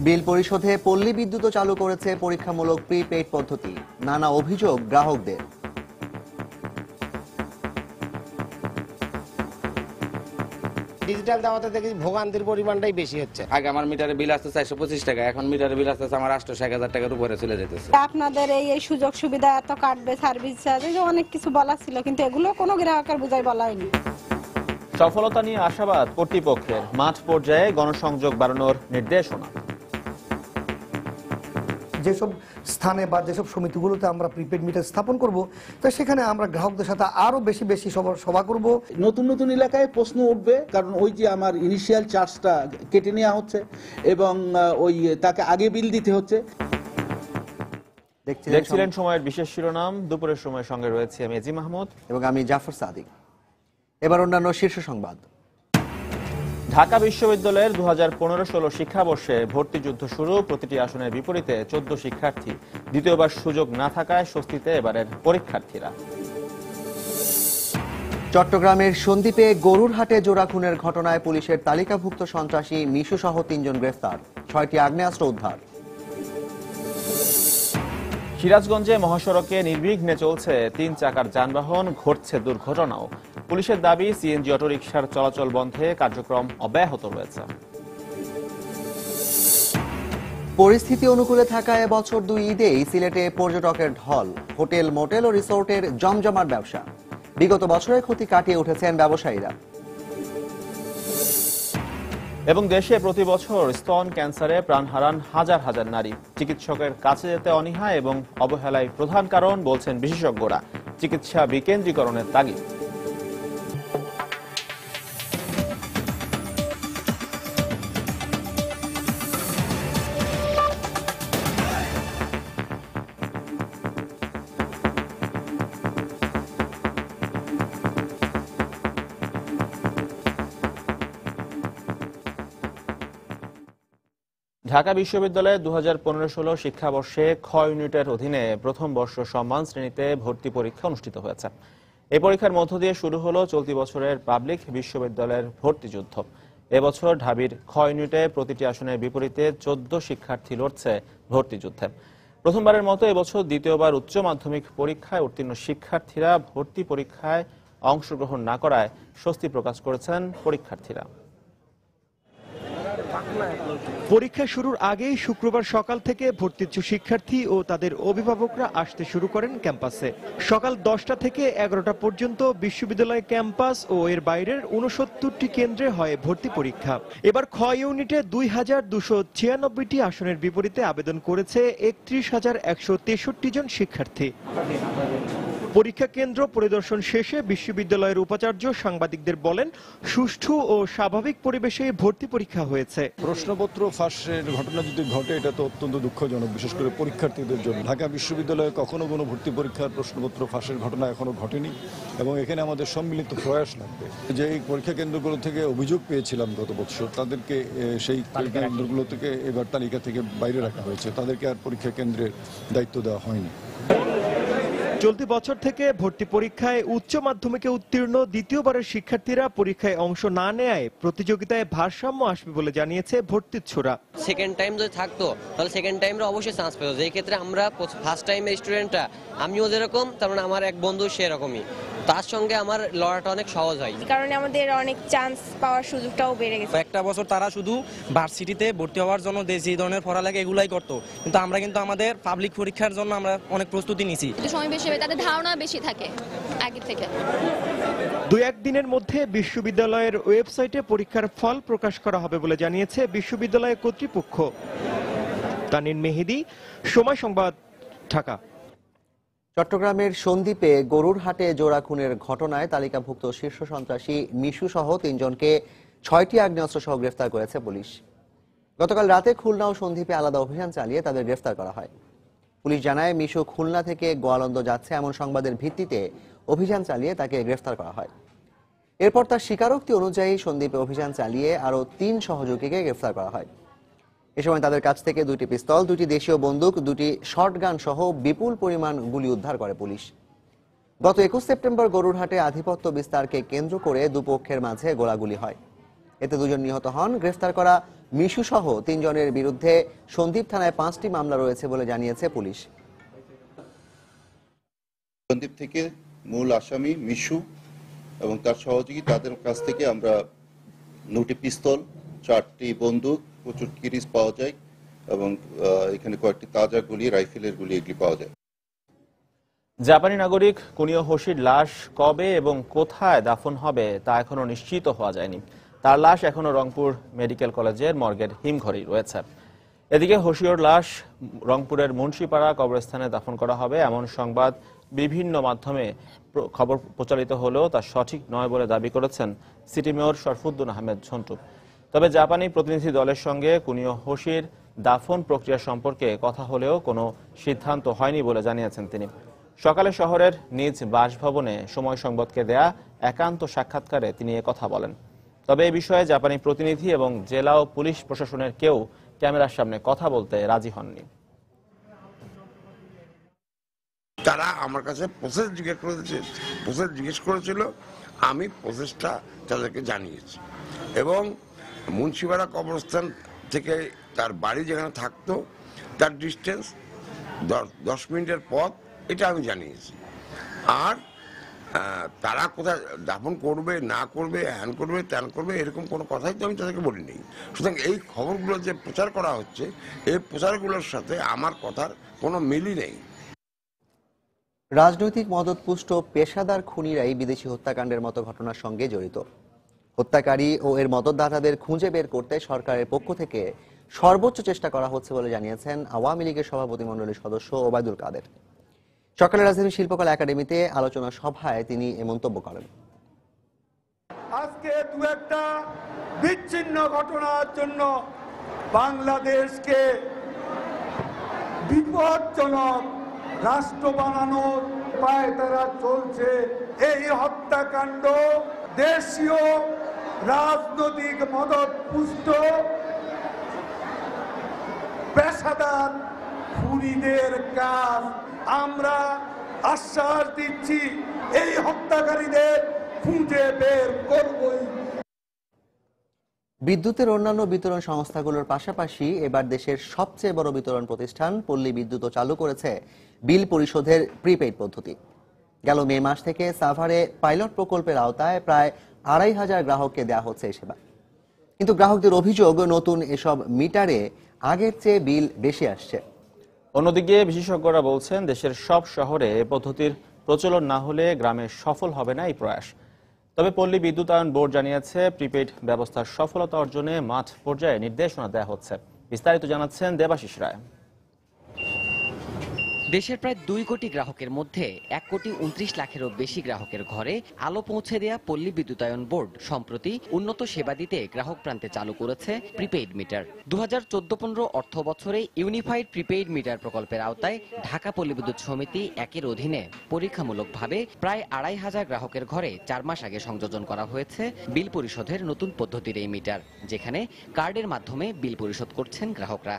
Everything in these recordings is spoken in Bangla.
বিল পরিশোধে পল্লী বিদ্যুৎও চালু করেছে পরীক্ষামূলক প্রিপেইড পদ্ধতি। নানা অভিযোগ গ্রাহকদের। ডিজিটাল দেওয়াতে দেখি ভোগান্তির পরিমাণটাই বেশি হচ্ছে। আগে আমার মিটারে বিল আসতে 425 টাকা, এখন মিটারে বিল আসতেছে আমার 800-1000 টাকার উপরে চলে যেতেছে। আপনাদের এই সুযোগ সুবিধা এত কাটবে, সার্ভিস চার্জ, অনেক কিছু বলা ছিল, কিন্তু এগুলো কোনো গ্রাহকের বুঝাই বলা হয়নি। সফলতা নিয়ে আশাবাদ কর্তৃপক্ষের, মাঠ পর্যায়ে গণসংযোগ বাড়ানোর নির্দেশনা। যেসব স্থানে বা যেসব সমিতিগুলোতে আমরা প্রিপেড মিটার স্থাপন করব, তো সেখানে আমরা গ্রাহকদের সাথে আরো বেশি বেশি সভা করব। নতুন নতুন এলাকায় প্রশ্ন উঠবে, কারণ ওই যে আমার ইনিশিয়াল চার্জটা কেটে নেওয়া হচ্ছে এবং ওই তাকে আগে বিল দিতে হচ্ছে। দেখছিলেন সময়ের বিশেষ শিরোনাম। দুপুরের সময় সঙ্গে রয়েছে আমি এজি মাহমুদ এবং আমি জাফর সাদিক। এবার অন্যান্য শীর্ষ সংবাদ। ঢাকা বিশ্ববিদ্যালয়ের 2015-16 শিক্ষাবর্ষে ভর্তি যুদ্ধ শুরু। প্রতিটি আসনের বিপরীতে 14 শিক্ষার্থী। দ্বিতীয়বার সুযোগ না থাকায় স্বস্তিতে এবারের পরীক্ষার্থীরা। চট্টগ্রামের সন্দ্বীপে গরুর হাটে জোড়া খুনের ঘটনায় পুলিশের তালিকাভুক্ত সন্ত্রাসী মিশু সহ 3 জন গ্রেফতার। 6টি আগ্নেয়াস্ত্র উদ্ধার। সিরাজগঞ্জে মহাসড়কে নির্বিঘ্নে চলছে 3 চাকার যানবাহন, ঘটছে দুর্ঘটনাও। পুলিশের দাবি, সিএনজি অটোরিকশার চলাচল বন্ধে কার্যক্রম অব্যাহত রয়েছে। পরিস্থিতি অনুকূলে থাকা এবছর 2 ঈদেই সিলেটে পর্যটকের ঢল। হোটেল, মোটেল ও রিসোর্টের জমজমাট ব্যবসা। বিগত বছরের ক্ষতি কাটিয়ে উঠেছেন ব্যবসায়ীরা। এবং দেশে প্রতি বছর স্তন ক্যান্সারে প্রাণ হারান হাজার হাজার নারী। চিকিৎসকের কাছে যেতে অনীহা এবং অবহেলায় প্রধান কারণ বলছেন বিশেষজ্ঞরা। চিকিৎসা বিকেন্দ্রীকরণের তাগিদ। ঢাকা বিশ্ববিদ্যালয়ে 2015-16 শিক্ষাবর্ষে খ ইউনিটের অধীনে প্রথম বর্ষ সম্মান শ্রেণীতে ভর্তি পরীক্ষা অনুষ্ঠিত হয়েছে। এই পরীক্ষার মধ্য দিয়ে শুরু হলো চলতি বছরের পাবলিক বিশ্ববিদ্যালয়ের ভর্তি যুদ্ধ। এবছর ঢাবির খ ইউনিটে প্রতিটি আসনের বিপরীতে 14 শিক্ষার্থী লড়ছে ভর্তি যুদ্ধে। প্রথমবারের মতো এবছর দ্বিতীয়বার উচ্চ মাধ্যমিক পরীক্ষায় উত্তীর্ণ শিক্ষার্থীরা ভর্তি পরীক্ষায় অংশগ্রহণ না করায় স্বস্তি প্রকাশ করেছেন পরীক্ষার্থীরা। পরীক্ষা শুরুর আগেই শুক্রবার সকাল থেকে ভর্তিচ্ছু শিক্ষার্থী ও তাদের অভিভাবকরা আসতে শুরু করেন ক্যাম্পাসে। সকাল 10টা থেকে 11টা পর্যন্ত বিশ্ববিদ্যালয় ক্যাম্পাস ও এর বাইরের 69টি কেন্দ্রে হয় ভর্তি পরীক্ষা। এবার খ ইউনিটে 2296টি আসনের বিপরীতে আবেদন করেছে 31,163 জন শিক্ষার্থী। পরীক্ষা কেন্দ্র পরিদর্শন শেষে বিশ্ববিদ্যালয়ের উপাচার্য সাংবাদিকদের বলেন, সুষ্ঠু ও স্বাভাবিক পরিবেশে ভর্তি পরীক্ষা হয়েছে। প্রশ্নপত্র ফাঁসের ঘটনা যদি ঘটে, এটা তো অত্যন্ত দুঃখজনক, বিশেষ করে পরীক্ষার্থীদের জন্য। ঢাকা বিশ্ববিদ্যালয়ে কখনো কোনো ভর্তি পরীক্ষার প্রশ্নপত্র ফাঁসের ঘটনা এখনো ঘটেনি এবং এখানে আমাদের সম্মিলিত প্রয়াস লাগবে। যে এই পরীক্ষা কেন্দ্রগুলো থেকে অভিযোগ পেয়েছিলাম গত বছর, তাদেরকে সেই কেন্দ্রগুলো থেকে এবার তালিকা থেকে বাইরে রাখা হয়েছে, তাদেরকে আর পরীক্ষা কেন্দ্রের দায়িত্ব দেওয়া হয়নি। চলতি বছর থেকে ভর্তি পরীক্ষায় উচ্চ মাধ্যমিকে উত্তীর্ণ দ্বিতীয়বারের শিক্ষার্থীরা পরীক্ষায় অংশ না নেয় প্রতিযোগিতায় ভারসাম্য আসবে বলে জানিয়েছে ভর্তিচ্ছুরা। সেকেন্ড টাইম যদি থাকতো তাহলে সেকেন্ড টাইমে অবশ্যই চান্স পেত। যেই ক্ষেত্রে আমরা ফার্স্ট টাইমের স্টুডেন্টরা, আমিও যেরকম তার মানে আমার এক বন্ধু সেরকমই, তার সঙ্গে আমার লড়াটা অনেক সহজ হয়, কারণে আমাদের অনেক চান্স পাওয়ার সুযোগটাও বেড়ে গেছে। একটা বছর তারা শুধু ভার্সিটিতে ভর্তি হওয়ার জন্য যে ধরনের পড়ালেখা এগুলাই করতো, কিন্তু আমরা কিন্তু আমাদের পাবলিক পরীক্ষার জন্য আমরা অনেক প্রস্তুতি নিছি। সময় বেশি হবে, তাদের ধারণা বেশি থাকে আগে থেকে। 2-1 দিনের মধ্যে বিশ্ববিদ্যালয়ের ওয়েবসাইটে পরীক্ষার ফল প্রকাশ করা হবে বলে জানিয়েছে বিশ্ববিদ্যালয় কর্তৃপক্ষ। তানিন মেহেদি, সময় সংবাদ, ঢাকা। চট্টগ্রামের সন্দ্বীপে গরুর হাটে জোড়া খুনের ঘটনায় তালিকাভুক্ত শীর্ষ সন্ত্রাসী মিশু সহ 3 জনকে 6টি আগ্নেয়াস্ত্র সহ গ্রেফতার করেছে পুলিশ। গতকাল রাতে খুলনা ও সন্দ্বীপে আলাদা অভিযান চালিয়ে তাদের গ্রেফতার করা হয়। পুলিশ জানায়, মিশু খুলনা থেকে গোয়ালন্দ যাচ্ছে এমন সংবাদের ভিত্তিতে অভিযান চালিয়ে তাকে গ্রেফতার করা হয়। এরপর তার স্বীকারোক্তি অনুযায়ী সন্দ্বীপে অভিযান চালিয়ে আরও 3 সহযোগীকে গ্রেফতার করা হয়। এ সময় তাদের কাছ থেকে 2টি পিস্তল, 2টি দেশীয় বন্দুক, 2টি শর্টগান সহ বিপুল পরিমাণ গুলি উদ্ধার করে পুলিশ। গত 21 সেপ্টেম্বর গরুরহাটে আধিপত্য বিস্তারকে কেন্দ্র করে দুপক্ষের মাঝে গোলাগুলি হয়। এতে 2 জন নিহত হন। গ্রেফতার করা মিশু সহ 3 জনের বিরুদ্ধে সন্দ্বীপ থানায় 5টি মামলা রয়েছে বলে জানিয়েছে পুলিশ। সন্দ্বীপ থেকে মূল আসামি মিশু এবং তার সহযোগী তাদের কাছ থেকে আমরা 9টি পিস্তল, 4টি বন্দুক, প্রচুর কিরিচ পাওয়া যায় এবং এখানে কয়েকটি তাজা গুলি, রাইফেলের গুলি এগুলি পাওয়া যায়। জাপানি নাগরিক কুনিও হোশির লাশ কবে এবং কোথায় দাফন হবে তা এখনো নিশ্চিত হওয়া যায়নি। তার লাশ এখনো রংপুর মেডিকেল কলেজের মর্গের হিমঘরেই রয়েছে। এদিকে হোশিওর লাশ রংপুরের মুন্সিপাড়া কবরস্থানে দাফন করা হবে এমন সংবাদ বিভিন্ন মাধ্যমে খবর প্রচারিত হলেও তা সঠিক নয় বলে দাবি করেছেন সিটি মেয়র শরফুদ্দিন আহমেদ ঝন্টু। তবে জাপানি প্রতিনিধি দলের সঙ্গে কুনিও হোশির দাফন প্রক্রিয়া সম্পর্কে কথা হলেও কোনো সিদ্ধান্ত হয়নি বলে জানিয়েছেন তিনি। সকালে শহরের নিজ বাসভবনে সময় সংবাদকে দেয়া একান্ত সাক্ষাৎকারে তিনি কথা বলেন। তবে এই বিষয়ে জাপানি প্রতিনিধি এবং জেলা ও পুলিশ প্রশাসনের কেউ ক্যামেরার সামনে কথা বলতে রাজি হননি। তারা আমার কাছে প্রসেস জিজ্ঞেস করেছিল, আমি প্রসেসটা তাদেরকে জানিয়েছি এবং মুন্সিপাড়া কবরস্থান থেকে তার বাড়ি যেখানে থাকতো তার ডিস্টেন্স 10 মিনিটের পথ, এটা আমি জানিয়েছি। আর তারা কোথায় দাফন করবে না করবে, হ্যান করবে ত্যান করবে, এরকম কোনো কথাই তো আমি তাদেরকে বলিনি। সুতরাং এই খবরগুলো যে প্রচার করা হচ্ছে, এই প্রচারগুলোর সাথে আমার কথার কোনো মিলই নেই। রাজনৈতিক মদতপুষ্ট পেশাদার খুনিরাই বিদেশি হত্যাকাণ্ডের মতো ঘটনার সঙ্গে জড়িত। হত্যাকারী ও এর মদতদাতাদের খুঁজে বের করতে সরকারের পক্ষ থেকে সর্বোচ্চ চেষ্টা করা হচ্ছে বলে জানিয়েছেন আওয়ামী লীগের সভাপতিমণ্ডলীর সদস্য ওবায়দুল কাদের। সকালে রাজধানী শিল্পকলা একাডেমিতে আলোচনা সভায় তিনি এ মন্তব্য করেন। আজকে দু একটা বিচ্ছিন্ন ঘটনার জন্য বাংলাদেশকে বিপজ্জনক রাষ্ট্র বানানোর পায়তারা চলছে। এই হত্যাকাণ্ড দেশীয় রাজনৈতিক মদতপুষ্ট পেশাদার খুনিদের কাজ। আমরা আশ্বাস দিচ্ছি, এই হত্যাকারীদের খুঁজে বের করবই। বিদ্যুতের অন্যান্য বিতরণ সংস্থাগুলোর পাশাপাশি এবার দেশের সবচেয়ে বড় বিতরণ প্রতিষ্ঠান পল্লী বিদ্যুৎও চালু করেছে বিল পরিশোধের প্রিপেইড পদ্ধতি। গেল মে মাস থেকে সাভারে পাইলট প্রকল্পের আওতায় প্রায় 2500 গ্রাহককে দেওয়া হচ্ছে এই সেবা। কিন্তু গ্রাহকদের অভিযোগ, নতুন এসব মিটারে আগের চেয়ে বিল বেশি আসছে। অন্যদিকে বিশেষজ্ঞরা বলছেন, দেশের সব শহরে এ পদ্ধতির প্রচলন না হলে গ্রামে সফল হবে না এই প্রয়াস। তবে পল্লী বিদ্যুতায়ন বোর্ড জানিয়েছে, প্রিপেইড ব্যবস্থার সফলতা অর্জনে মাঠ পর্যায়ে নির্দেশনা দেওয়া হচ্ছে। বিস্তারিত জানাচ্ছেন দেবাশিস রায়। দেশের প্রায় 2 কোটি গ্রাহকের মধ্যে 1,29,00,000-এরও বেশি গ্রাহকের ঘরে আলো পৌঁছে দেয়া পল্লী বিদ্যুতায়ন বোর্ড সম্প্রতি উন্নত সেবা দিতে গ্রাহক প্রান্তে চালু করেছে প্রিপেইড মিটার। 2014-15 অর্থ বছরে ইউনিফাইড প্রিপেইড মিটার প্রকল্পের আওতায় ঢাকা পল্লী বিদ্যুৎ সমিতি 1-এর অধীনে পরীক্ষামূলকভাবে প্রায় 2500 গ্রাহকের ঘরে 4 মাস আগে সংযোজন করা হয়েছে বিল পরিশোধের নতুন পদ্ধতির এই মিটার, যেখানে কার্ডের মাধ্যমে বিল পরিশোধ করছেন গ্রাহকরা।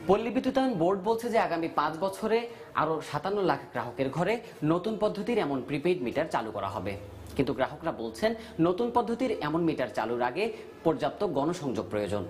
পল্লী বিদ্যুতায়ন বোর্ড বলছে যে আগামী 5 বছরে আরো 57 লাখ গ্রাহকের ঘরে নতুন পদ্ধতির এমন প্রিপেইড মিটার চালু করা হবে। কিন্তু গ্রাহকরা বলছেন, নতুন পদ্ধতির এমন মিটার চালুর আগে পর্যাপ্ত গণসংযোগ প্রয়োজন।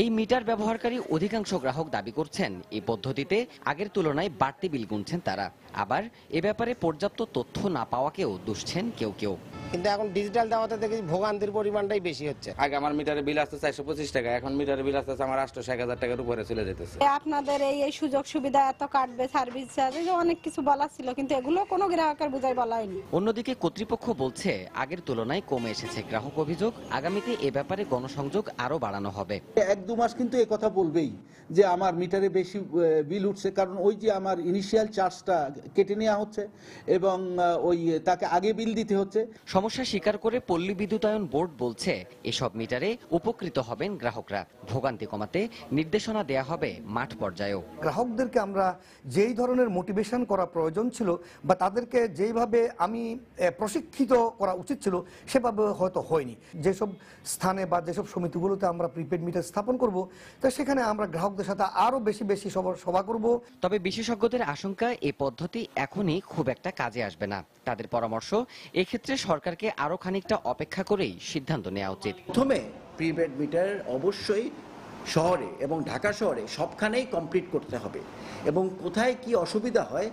এই মিটার ব্যবহারকারী অধিকাংশ গ্রাহক দাবি করছেন, এই পদ্ধতিতে আগের তুলনায় বাড়তি বিল গুনছেন তারা। আবার এ ব্যাপারে পর্যাপ্ত তথ্য না পাওয়াকেও দুষছেন কেউ কেউ। কিন্তু এখন ডিজিটাল দেওয়াতে দেখি ভোগান্তির পরিমাণটাই বেশি হচ্ছে। আগে আমার মিটারে বিল আসছে 425 টাকা, এখন মিটারে বিল আসছে আমার 800-1000 টাকার উপরে চলে যেতেছে। আপনাদের এই সুযোগ সুবিধা এত কাটবে, সার্ভিস চার্জ, অনেক কিছু বলা ছিল, কিন্তু এগুলো কোনো গ্রাহকের বুঝাই বলা হয়নি। অন্যদিকে কর্তৃপক্ষ বলছে, আগের তুলনায় কমে এসেছে গ্রাহক অভিযোগ। আগামীতে এ ব্যাপারে গণসংযোগ আরো বাড়ানো হবে। 1-2 মাস কিন্তু এই কথা বলবেই যে আমার মিটারে বেশি বিল উঠছে, কারণ ওই যে আমার ইনিশিয়াল চার্জটা কেটে নেওয়া হচ্ছে এবং ওই তাকে আগে বিল দিতে হচ্ছে। সমস্যা স্বীকার করে পল্লী বিদ্যুতায়ন বোর্ড বলছে, এসব মিটারে উপকৃত হবেন গ্রাহকরা। ভোগান্তি কমাতে নির্দেশনা দেয়া হবে মাঠ পর্যায়েও। গ্রাহকদেরকে আমরা যেই ধরনের মোটিভেশন করা প্রয়োজন ছিল বা তাদেরকে যেইভাবে আমি প্রশিক্ষিত করা উচিত ছিল সেভাবে হয়তো হয়নি। যেসব স্থানে বা যেসব সমিতিগুলোতে আমরা প্রিপেড মিটার স্থাপন করব, তো সেখানে আমরা গ্রাহকদের সাথে আরো বেশি সভা করব। তবে বিশেষজ্ঞদের আশঙ্কা, এই পদ্ধতি এখনই খুব একটা কাজে আসবে না। তাদের পরামর্শ, এক্ষেত্রে সরকারকে আরো খানিকটা অপেক্ষা করেই সিদ্ধান্ত নেওয়া উচিত। প্রথমে প্রিপেড মিটার অবশ্যই শহরে এবং ঢাকা শহরে সবখানেই কমপ্লিট করতে হবে এবং কোথায় কি অসুবিধা হয়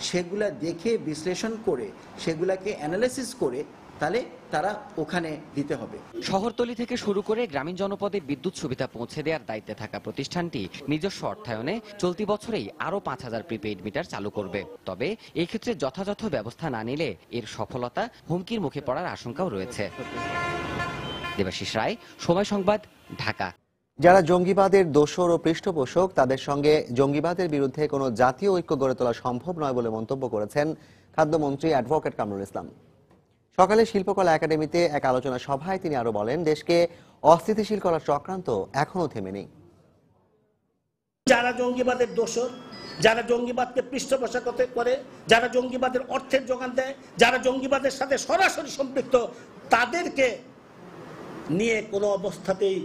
সেগুলা দেখে বিশ্লেষণ করে সেগুলাকে অ্যানালাইসিস করে তাহলে তারা ওখানে দিতে হবে। শহরতলি থেকে শুরু করে গ্রামীণ জনপদে বিদ্যুৎ সুবিধা পৌঁছে দেওয়ার দায়িত্বে থাকা প্রতিষ্ঠানটি নিজস্ব অর্থায়নে চলতি বছরেই আরও 5,000 প্রিপেইড মিটার চালু করবে। তবে এই ক্ষেত্রে যথাযথ ব্যবস্থা না নিলে এর সফলতা হুমকির মুখে পড়ার আশঙ্কাও রয়েছে। দেবাশিস রায়, সময় সংবাদ, ঢাকা। যারা জঙ্গিবাদের দোসর ও পৃষ্ঠপোষক তাদের সঙ্গে জঙ্গিবাদের বিরুদ্ধে কোনো জাতীয় ঐক্য গড়ে তোলা সম্ভব নয় বলে মন্তব্য করেছেন খাদ্যমন্ত্রী অ্যাডভোকেট কামরুল ইসলাম। সকালে শিল্পকলা একাডেমিতে এক আলোচনা সভায় তিনি আরো বলেন, দেশকে অস্থিতিশীল করার চক্রান্ত এখনো থেমে নেই। যারা জঙ্গিবাদের দোসর, যারা জঙ্গিবাদকে পৃষ্ঠপোষকতা করে, যারা জঙ্গিবাদের অর্থের যোগান দেয়, যারা জঙ্গিবাদের সাথে সরাসরি সম্পৃক্ত, তাদেরকে নিয়ে কোনো অবস্থাতেই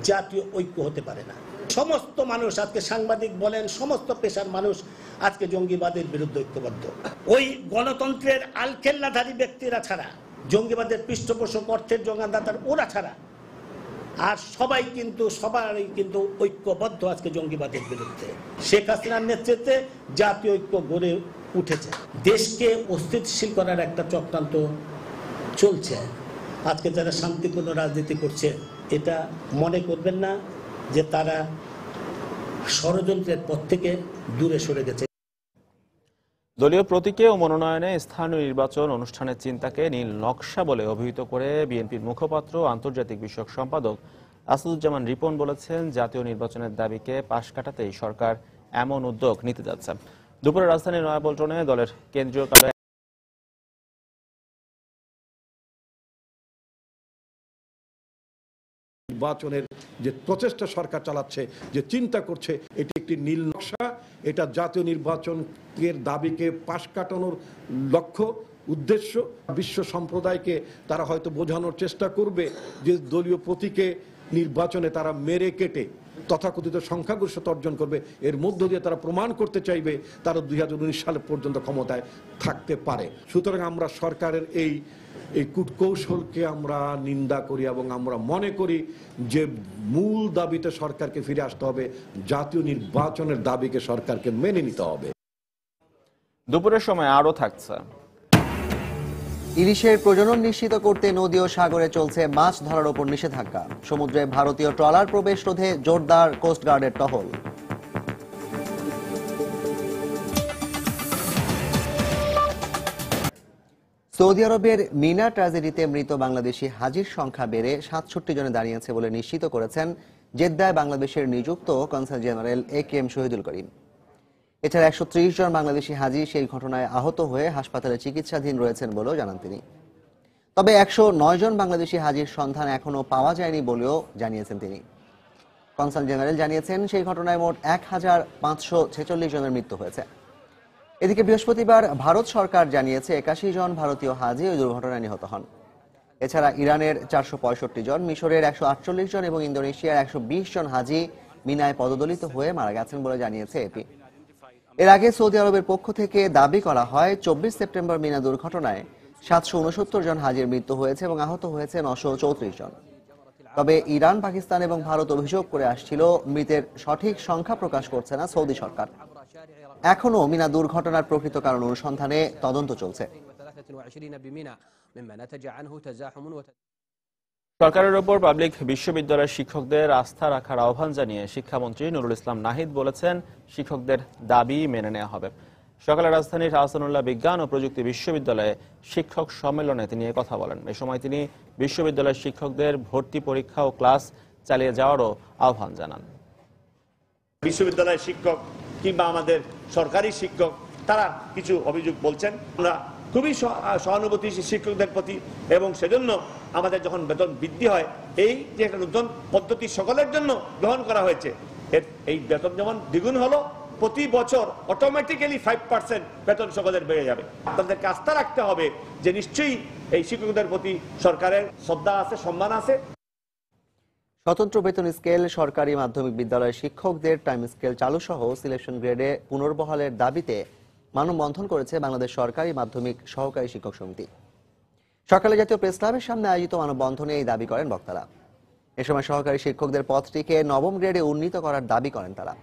জাতীয় ঐক্য হতে পারে না। সমস্ত মানুষ আজকে, সাংবাদিক বলেন, সমস্ত পেশার মানুষ আজকে জঙ্গিবাদের বিরুদ্ধে ঐক্যবদ্ধ। ওই গণতন্ত্রের আলখেল্লাধারী ব্যক্তিরা ছাড়া, জঙ্গিবাদের পৃষ্ঠপোষক, অর্থের যোগানদাতার ওরা ছাড়া আর সবাই কিন্তু ঐক্যবদ্ধ আজকে জঙ্গিবাদের বিরুদ্ধে। শেখ হাসিনার নেতৃত্বে জাতীয় ঐক্য গড়ে উঠেছে। দেশকে অস্থিতিশীল করার একটা চক্রান্ত চলছে। আজকে যারা শান্তিপূর্ণ রাজনীতি করছে, এটা মনে করবেন না যে তারা ষড়যন্ত্রের পথ থেকে দূরে সরে গেছে। দলীয় প্রতীকে ও মনোনয়নে স্থানীয় নির্বাচন অনুষ্ঠানের চিন্তাকে নীল নকশা বলে অভিহিত করে বিএনপির মুখপাত্র আন্তর্জাতিক বিষয়ক সম্পাদক আসাদুজ্জামান রিপন বলেছেন, জাতীয় নির্বাচনের দাবিকে পাশ কাটাতেই সরকার এমন উদ্যোগ নিতে যাচ্ছে। দুপুরে রাজধানীর নয়াপল্টনে দলের কেন্দ্রীয় কার্যালয়ে নির্বাচনের যে প্রচেষ্টা সরকার চালাচ্ছে, যে চিন্তা করছে, এটি একটি নীল নকশা। এটা জাতীয় নির্বাচনের দাবিকে পাশ কাটানোর লক্ষ্য, উদ্দেশ্য। বিশ্ব সম্প্রদায়কে তারা হয়তো বোঝানোর চেষ্টা করবে যে দলীয় প্রতীকে নির্বাচনে তারা মেরে কেটে তথাকথিত সংখ্যাগরিষ্ঠতা অর্জন করবে। এর মধ্য দিয়ে তারা প্রমাণ করতে চাইবে তারা 2019 সাল পর্যন্ত ক্ষমতায় থাকতে পারে। সুতরাং আমরা সরকারের এই কূটকৌশলকে আমরা নিন্দা করি এবং আমরা মনে করি যে মূল দাবিতে সরকারকে ফিরে আসতে হবে, জাতীয় নির্বাচনের দাবিকে সরকারকে মেনে নিতে হবে। দুপুরের সময় আরও থাকছে। ইলিশের প্রজনন নিশ্চিত করতে নদী ও সাগরে চলছে মাছ ধরার ওপর নিষেধাজ্ঞা। সমুদ্রে ভারতীয় ট্রলার প্রবেশ রোধে জোরদার কোস্টগার্ডের টহল। সৌদি আরবের মিনা ট্র্যাজেডিতে মৃত বাংলাদেশি হাজির সংখ্যা বেড়ে 67 জনে দাঁড়িয়েছে বলে নিশ্চিত করেছেন জেদ্দায় বাংলাদেশের নিযুক্ত কনসাল জেনারেল AK-M শহীদুল করিম। এছাড়া 130 জন বাংলাদেশি হাজি সেই ঘটনায় আহত হয়ে হাসপাতালে চিকিৎসাধীন রয়েছেন বলেও জানান তিনি। তবে 109 জন বাংলাদেশি হাজির সন্ধান এখনো পাওয়া যায়নি বলেও জানিয়েছেন তিনি। কনসাল জেনারেল জানিয়েছেন, সেই ঘটনায় মোট 1546 জনের মৃত্যু হয়েছে। এদিকে বৃহস্পতিবার ভারত সরকার জানিয়েছে 81 জন ভারতীয় হাজি ওই দুর্ঘটনায় নিহত হন। এছাড়া ইরানের 465 জন, মিশরের 148 জন এবং ইন্দোনেশিয়ার 120 জন হাজি মিনায় পদদলিত হয়ে মারা গেছেন বলে জানিয়েছে AP। এর আগে সৌদি আরবের পক্ষ থেকে দাবি করা হয় 24 সেপ্টেম্বর মিনা দুর্ঘটনায় 769 জন হাজির মৃত্যু হয়েছে এবং আহত হয়েছে 934 জন। তবে ইরান, পাকিস্তান এবং ভারত অভিযোগ করে আসছিল মৃতের সঠিক সংখ্যা প্রকাশ করছে না সৌদি সরকার। এখনো মিনা দুর্ঘটনার প্রকৃত কারণ অনুসন্ধানে তদন্ত চলছে। সরকারের ওপর পাবলিক বিশ্ববিদ্যালয়ের শিক্ষকদের আস্থা রাখার আহ্বান জানিয়ে শিক্ষামন্ত্রী নুরুল ইসলাম নাহিদ বলেছেন, শিক্ষকদের দাবি মেনে নেওয়া হবে। সকালে রাজধানীর আহসানুল্লাহ বিজ্ঞান ও প্রযুক্তি বিশ্ববিদ্যালয়ে শিক্ষক সম্মেলনে তিনি কথা বলেন। এ সময় তিনি বিশ্ববিদ্যালয়ের শিক্ষকদের ভর্তি পরীক্ষা ও ক্লাস চালিয়ে যাওয়ারও আহ্বান জানান। বিশ্ববিদ্যালয়ের শিক্ষক কিংবা আমাদের সরকারি শিক্ষক তারা কিছু অভিযোগ বলছেন। আমরা খুবই সহানুভূতিশীল শিক্ষকদের প্রতি, এবং সেজন্য আমাদের যখন বেতন বৃদ্ধি হয়, এই যে একটা নতুন পদ্ধতি সকলের জন্য গ্রহণ করা হয়েছে, এই বেতন যেমন দ্বিগুণ হলো, প্রতি বছর অটোমেটিক্যালি 5% বেতন সকলের বেড়ে যাবে। তাদেরকে আস্থা রাখতে হবে যে নিশ্চয়ই এই শিক্ষকদের প্রতি সরকারের শ্রদ্ধা আছে, সম্মান আছে। স্বতন্ত্র বেতন স্কেল, সরকারি মাধ্যমিক বিদ্যালয়ের শিক্ষকদের টাইম স্কেল চালু সহ সিলেকশন গ্রেডে পুনর্বহালের দাবিতে মানববন্ধন করেছে বাংলাদেশ সরকারি মাধ্যমিক সহকারী শিক্ষক সমিতি। সকালে জাতীয় প্রেস ক্লাবের সামনে আয়োজিত মানববন্ধনে এই দাবি করেন বক্তারা। এ সময় সহকারী শিক্ষকদের পদটিকে নবম গ্রেডে উন্নীত করার দাবি করেন তারা।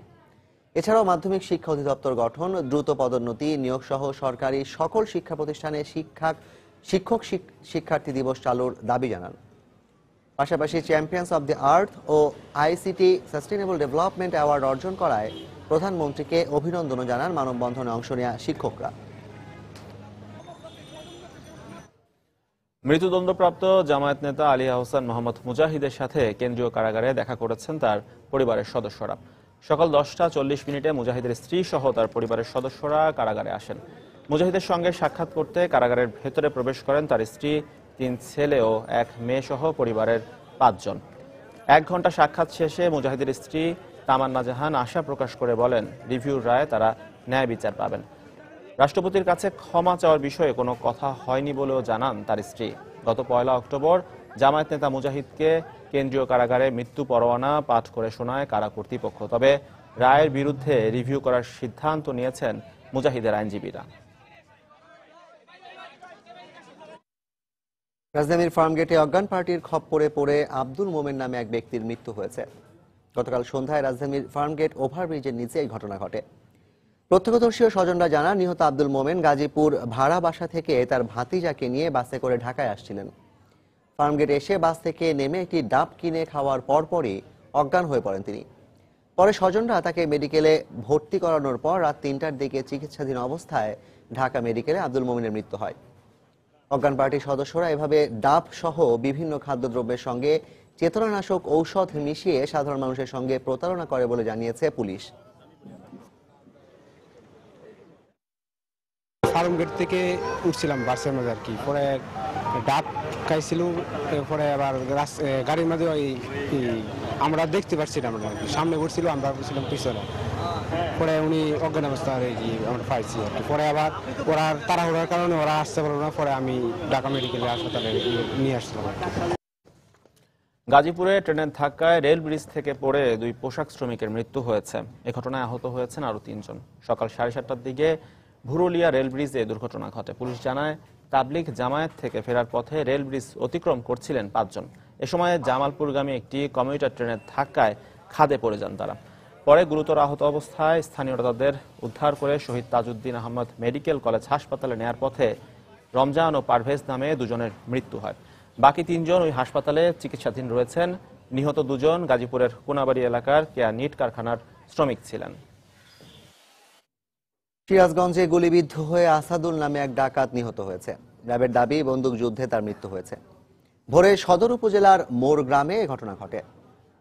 এছাড়াও মাধ্যমিক শিক্ষা অধিদপ্তর গঠন, দ্রুত পদোন্নতি, নিয়োগ সহ সরকারি সকল শিক্ষা প্রতিষ্ঠানে শিক্ষক শিক্ষার্থী দিবস চালুর দাবি জানান। পাশাপাশি চ্যাম্পিয়ন্স অব দ্য আর্থ ও আইসিটি সাস্টেইনেবল ডেভেলপমেন্ট অ্যাওয়ার্ড অর্জন করায় প্রধানমন্ত্রীকে অভিনন্দনও জানান মানববন্ধনে অংশ নেওয়া শিক্ষকরা। মৃত্যুদণ্ডপ্রাপ্ত জামায়াত নেতা আলী আহসান মোহাম্মদ মুজাহিদের সাথে কেন্দ্রীয় কারাগারে দেখা করেছেন তার পরিবারের সদস্যরা। সকাল 10:40 মুজাহিদের স্ত্রী সহ তার পরিবারের সদস্যরা কারাগারে আসেন। মুজাহিদের সঙ্গে সাক্ষাৎ করতে কারাগারের ভেতরে প্রবেশ করেন তার স্ত্রী, 3 ছেলে ও 1 মেয়ে সহ পরিবারের 5 জন। 1 ঘন্টা সাক্ষাৎ শেষে মুজাহিদের স্ত্রী তামান্না জাহান আশা প্রকাশ করে বলেন, রিভিউর রায়ে তারা ন্যায় বিচার পাবেন। রাষ্ট্রপতির কাছে ক্ষমা চাওয়ার বিষয়ে কোনো কথা হয়নি বলেও জানান তার স্ত্রী। গত 1 অক্টোবর জামায়াত নেতা মুজাহিদকে কেন্দ্রীয় কারাগারে মৃত্যু পরোয়ানা পাঠ করে শোনায় কারা কর্তৃপক্ষ। তবে রায়ের বিরুদ্ধে রিভিউ করার সিদ্ধান্ত নিয়েছেন মুজাহিদের আইনজীবীরা। রাজধানীর ফার্মগেটে অজ্ঞান পার্টির খপ্পরে পড়ে আব্দুল মোমেন নামে এক ব্যক্তির মৃত্যু হয়েছে। গতকাল সন্ধ্যায় রাজধানীর ফার্মগেট ওভারব্রিজের নিচে এই ঘটনা ঘটে। প্রত্যক্ষদর্শী ও স্বজনরা জানান, নিহত আব্দুল মোমেন গাজীপুর ভাড়া বাসা থেকে তার ভাতিজাকে নিয়ে বাসে করে ঢাকায় আসছিলেন। ফার্মগেটে এসে বাস থেকে নেমে একটি ডাব কিনে খাওয়ার পরপরই অজ্ঞান হয়ে পড়েন তিনি। পরে স্বজনরা তাকে মেডিকেলে ভর্তি করানোর পর রাত 3টার দিকে চিকিৎসাধীন অবস্থায় ঢাকা মেডিকেলে আব্দুল মোমেনের মৃত্যু হয়। অজ্ঞান পার্টির সদস্যরা এভাবে ডাব সহ বিভিন্ন খাদ্যদ্রব্যের সঙ্গে চেতনানাশক ঔষধ মিশিয়ে সাধারণ মানুষের সঙ্গে প্রতারণা করে বলে জানিয়েছে পুলিশ। ফার্মগেট থেকে উঠছিলাম বাসের মধ্যে আর কি, পরে ডাব খাইছিল, পরে আবার গাড়ির মধ্যে ওই আমরা দেখতে পাচ্ছিলাম না, সামনে উঠছিল, আমরা উঠছিলাম পিছনে। পরে উনি অজ্ঞান অবস্থা আমরা পাইছি আর কি। পরে আবার ওরা তাড়াহুড়ার কারণে ওরা আসতে পারলো না, পরে আমি ঢাকা মেডিকেল হাসপাতালে নিয়ে আসছিলাম। গাজীপুরে ট্রেনের ধাক্কায় রেল ব্রিজ থেকে পড়ে 2 পোশাক শ্রমিকের মৃত্যু হয়েছে। এ ঘটনায় আহত হয়েছেন আরো 3 জন। সকাল 7:30টার দিকে ভুরুলিয়া রেল ব্রিজে দুর্ঘটনা ঘটে। পুলিশ জানায়, তাবলিগ জামায়াত থেকে ফেরার পথে রেল ব্রিজ অতিক্রম করছিলেন 5 জন। এ সময় জামালপুরগামী একটি কমিউটার ট্রেনের ধাক্কায় খাদে পড়ে যান তারা। পরে গুরুতর আহত অবস্থায় স্থানীয়রা তাদের উদ্ধার করে শহীদ তাজউদ্দিন আহমদ মেডিকেল কলেজ হাসপাতালে নেয়ার পথে রমজান ও পারভেজ নামে 2 জনের মৃত্যু হয়। বাকি 3 জন ওই হাসপাতালে চিকিৎসাধীন রয়েছেন। নিহত 2 জন গাজীপুরের কোনাবাড়ি এলাকার কেয়া নিট কারখানার শ্রমিক ছিলেন। সিরাজগঞ্জে গুলিবিদ্ধ হয়ে আসাদুল নামে এক ডাকাত নিহত হয়েছে। র্যাবের দাবি, বন্দুকযুদ্ধে তার মৃত্যু হয়েছে। ভোরে সদর উপজেলার মোর গ্রামে এ ঘটনা ঘটে।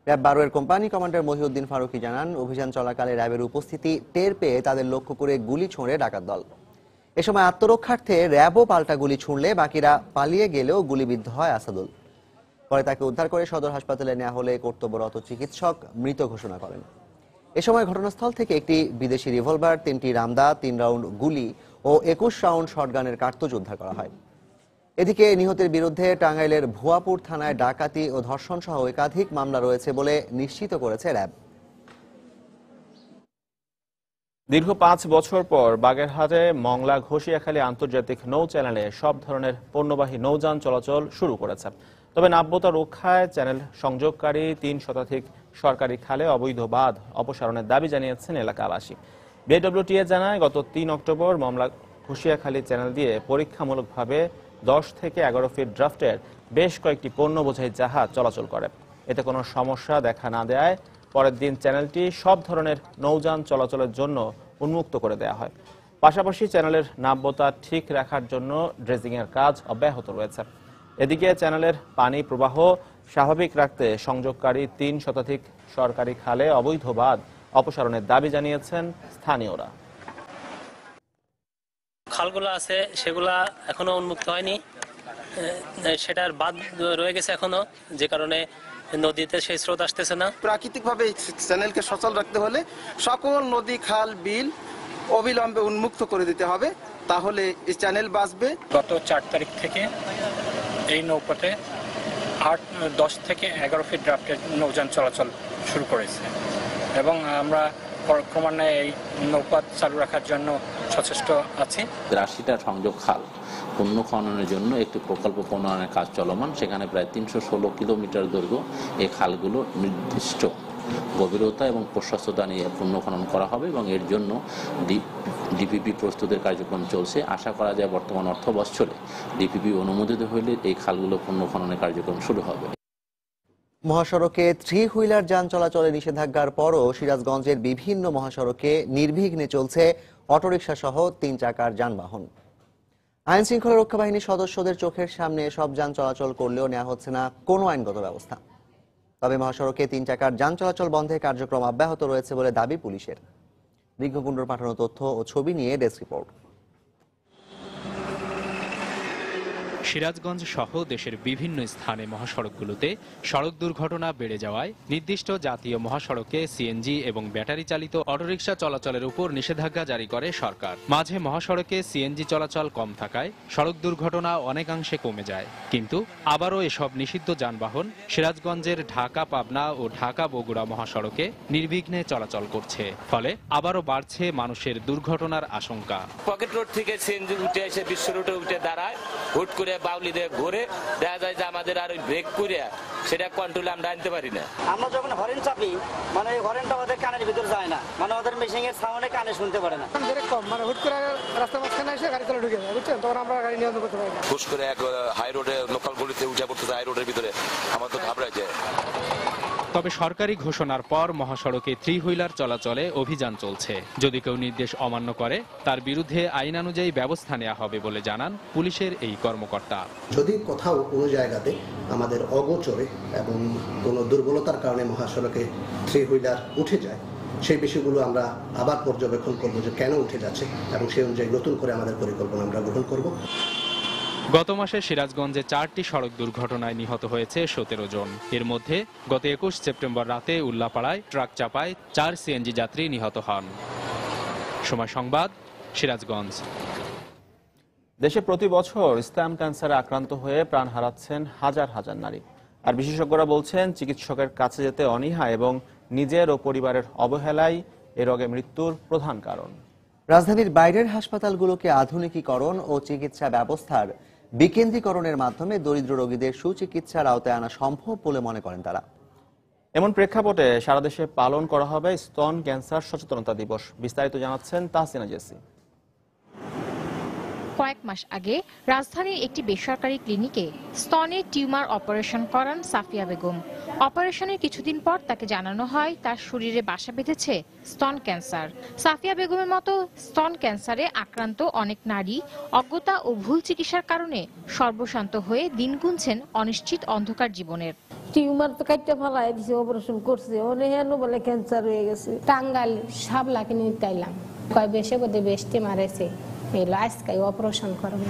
র্যাব 12 এর কোম্পানি কমান্ডার মহিউদ্দিন ফারুকী জানান, অভিযান চলাকালে র্যাবের উপস্থিতি টের পেয়ে তাদের লক্ষ্য করে গুলি ছোঁড়ে ডাকাত দল। এ সময় আত্মরক্ষার্থে র্যাবও পাল্টা গুলি ছুড়লে বাকিরা পালিয়ে গেলেও গুলিবিদ্ধ হয় আসাদুল। পরে তাকে উদ্ধার করে সদর হাসপাতালে নেওয়া হলে কর্তব্যরত চিকিৎসক মৃত ঘোষণা করেন। এ সময় ঘটনাস্থল থেকে একটি বিদেশি রিভলভার, 3টি রামদা, 3 রাউন্ড গুলি ও 21 রাউন্ড শটগানের কার্তুজ উদ্ধার করা হয়। এদিকে নিহতের বিরুদ্ধে টাঙ্গাইলের ভুয়াপুর থানায় ডাকাতি ও ধর্ষণ সহ একাধিক মামলা রয়েছে বলে নিশ্চিত করেছে র্যাব। দীর্ঘ 5 বছর পর বাগেরহাটে মংলা ঘোষিয়াখালী আন্তর্জাতিক নৌ চ্যানেলে সব ধরনের পণ্যবাহী নৌযান চলাচল শুরু করেছে। তবে নাব্যতা রক্ষায় চ্যানেল সংযোগকারী 3 শতাধিক সরকারি খালে অবৈধ বাঁধ অপসারণের দাবি জানিয়েছেন এলাকাবাসী। বিডব্লিউটিএ জানায়, গত 3 অক্টোবর মংলা ঘোষিয়াখালী চ্যানেল দিয়ে পরীক্ষামূলকভাবে 10 থেকে 11 ফিট ড্রাফটের বেশ কয়েকটি পণ্য বোঝাই জাহাজ চলাচল করে। এতে কোনো সমস্যা দেখা না দেয় পরের দিন চ্যানেলটি সব ধরনের নৌযান চলাচলের জন্য উন্মুক্ত করে দেওয়া হয়। পাশাপাশি চ্যানেলের নাব্যতা ঠিক রাখার জন্য ড্রেজিংয়ের কাজ অব্যাহত রয়েছে। এদিকে চ্যানেলের পানি প্রবাহ স্বাভাবিক রাখতে সংযোগকারী 3 শতাধিক সরকারি খালে অবৈধ বাঁধ অপসারণের দাবি জানিয়েছেন স্থানীয়রা। খালগুলো আছে সেগুলা এখনো উন্মুক্ত হয়নি, সেটার বাঁধ রয়ে গেছে এখনো, যে কারণে নদীতে সেই স্রোত আসতেছে না। প্রাকৃতিকভাবে চ্যানেলকে সচল রাখতে হলে সকল নদী, খাল, বিল অবিলম্বে উন্মুক্ত করে দিতে হবে, তাহলে এই চ্যানেল বাঁচবে। গত 4 তারিখ থেকে এই নৌপথে 10 থেকে 11 ফিট ড্রাফটের নৌযান চলাচল শুরু করেছে এবং আমরা ক্রমান্বয়ে এই নৌকা চালু রাখার জন্য সচেষ্ট আছি। ৮০টা সংযোগ খাল পুনঃখননের জন্য একটি প্রকল্প প্রণয়নের কাজ চলমান। সেখানে প্রায় ৩১৬ কিলোমিটার দৈর্ঘ্য এই খালগুলো নির্দিষ্ট গভীরতা এবং প্রশস্ততা নিয়ে পুনঃখনন করা হবে এবং এর জন্য ডিপিপি প্রস্তুতের কার্যক্রম চলছে। আশা করা যায় বর্তমান অর্থ বৎসরে ডিপিপি অনুমোদিত হলে এই খালগুলো পুনঃখননের কার্যক্রম শুরু হবে। মহাসড়কে 3 হুইলার যান চলাচলে নিষেধাজ্ঞার পরও সিরাজগঞ্জের বিভিন্ন মহাসড়কে নির্বিঘ্নে চলছে অটোরিকশা সহ 3 চাকার যানবাহন। আইন শৃঙ্খলা রক্ষা বাহিনীর সদস্যদের চোখের সামনে সব যান চলাচল করলেও নেওয়া হচ্ছে না কোনো আইনগত ব্যবস্থা। তবে মহাসড়কে 3 চাকার যান চলাচল বন্ধের কার্যক্রম অব্যাহত রয়েছে বলে দাবি পুলিশের। বিজ্ঞকুণ্ডর পাঠানো তথ্য ও ছবি নিয়ে ডেস্ক রিপোর্ট। সিরাজগঞ্জ সহ দেশের বিভিন্ন স্থানে মহাসড়কগুলোতে সড়ক দুর্ঘটনা বেড়ে যাওয়ায় নির্দিষ্ট জাতীয় মহাসড়কে সিএনজি এবং ব্যাটারি চালিত অটোরিকশা চলাচলের উপর নিষেধাজ্ঞা জারি করে সরকার। মাঝে মহাসড়কে সিএনজি চলাচল কম থাকায় সড়ক দুর্ঘটনা অনেকাংশে কমে যায়, কিন্তু আবারও এসব নিষিদ্ধ যানবাহন সিরাজগঞ্জের ঢাকা পাবনা ও ঢাকা বগুড়া মহাসড়কে নির্বিঘ্নে চলাচল করছে, ফলে আবারও বাড়ছে মানুষের দুর্ঘটনার আশঙ্কা। পকেট রোড থেকে সিএনজি উঠে এসে বিশ্ব রোডে উঠে দাঁড়ায়, হুট করে বাউলি দিয়ে ঘুরে দেখা যায় যে আমাদের আর ব্রেক করে সেটা কন্ট্রোলে আমরা আনতে পারি না। আমরা যখন হরেন চাপি মানে হরেনটা ওদের কানের ভিতর যায় না, মানে ওদের মেশিং এর সাউন্ডে কানে শুনতে পারে না। কম মানে হুট করে রাস্তার মাঝখানে এসে গাড়ি চলে ঢুকে যায়, বুঝছেন, তখন আমরা গাড়ি নিয়ন্ত্রণ করতে পারি না। হুট করে এক হাই রোডে লোকাল গলিতে উঠে পড়তেছে, হাই রোডের ভিতরে আমার তো ঘাবড়ায় যায়। তবে সরকারি ঘোষণার পর মহাসড়কে 3 হুইলার চলাচলে অভিযান চলছে। যদি কেউ নির্দেশ অমান্য করে তার বিরুদ্ধে আইনানুযায়ী ব্যবস্থা নেওয়া হবে বলে জানান পুলিশের এই কর্মকর্তা। যদি কোথাও কোনো জায়গাতে আমাদের অগোচরে এবং কোনো দুর্বলতার কারণে মহাসড়কে 3 হুইলার উঠে যায়, সেই বিষয়গুলো আমরা আবার পর্যবেক্ষণ করব যে কেন উঠে যাচ্ছে এবং সেই অনুযায়ী নতুন করে আমাদের পরিকল্পনা আমরা গ্রহণ করব। গত মাসে সিরাজগঞ্জে 4টি সড়ক দুর্ঘটনায় নিহত হয়েছে 17 জন। এর মধ্যে গত 21 সেপ্টেম্বর রাতে উল্লাপাড়ায় ট্রাক চাপায় 4 সিএনজি যাত্রী নিহত হন। সময় সংবাদ, সিরাজগঞ্জ। দেশে প্রতি বছর স্তন ক্যান্সারে আক্রান্ত হয়ে প্রাণ হারাচ্ছেন হাজার হাজার নারী। আর বিশেষজ্ঞরা বলছেন চিকিৎসকের কাছে যেতে অনীহা এবং নিজের ও পরিবারের অবহেলাই এ রোগে মৃত্যুর প্রধান কারণ। রাজধানীর বাইরের হাসপাতালগুলোকে আধুনিকীকরণ ও চিকিৎসা ব্যবস্থার বিকেন্দ্রীকরণের মাধ্যমে দরিদ্র রোগীদের সুচিকিৎসার আওতায় আনা সম্ভব বলে মনে করেন তারা। এমন প্রেক্ষাপটে সারা দেশে পালন করা হবে স্তন ক্যান্সার সচেতনতা দিবস। বিস্তারিত জানাচ্ছেন তাহসিনা জেসি। কয়েক মাস আগে রাজধানীর একটি বেসরকারি ক্লিনিকে স্তনের টিউমার অপারেশন করান সাফিয়া বেগম। অপারেশনের কিছুদিন পর তাকে জানানো হয় তার শরীরে বাসা বেঁধেছে স্তন ক্যান্সার। সাফিয়া বেগমের মতো স্তন ক্যান্সারে আক্রান্ত অনেক নারী অজ্ঞতা ও ভুল চিকিৎসার কারণে সর্বশান্ত হয়ে দিন গুনছেন অনিশ্চিত অন্ধকার জীবনের। টিউমার তো কাটতে ফেলায় দিছে, অপারেশন করছে, অনেক বলে ক্যান্সার হয়ে গেছে। টাঙ্গাইল সাবলাকে নিতে আইলাম, কয় বেশে বোধে বেশটি মারেছে, আজকে অপারেশন করানো।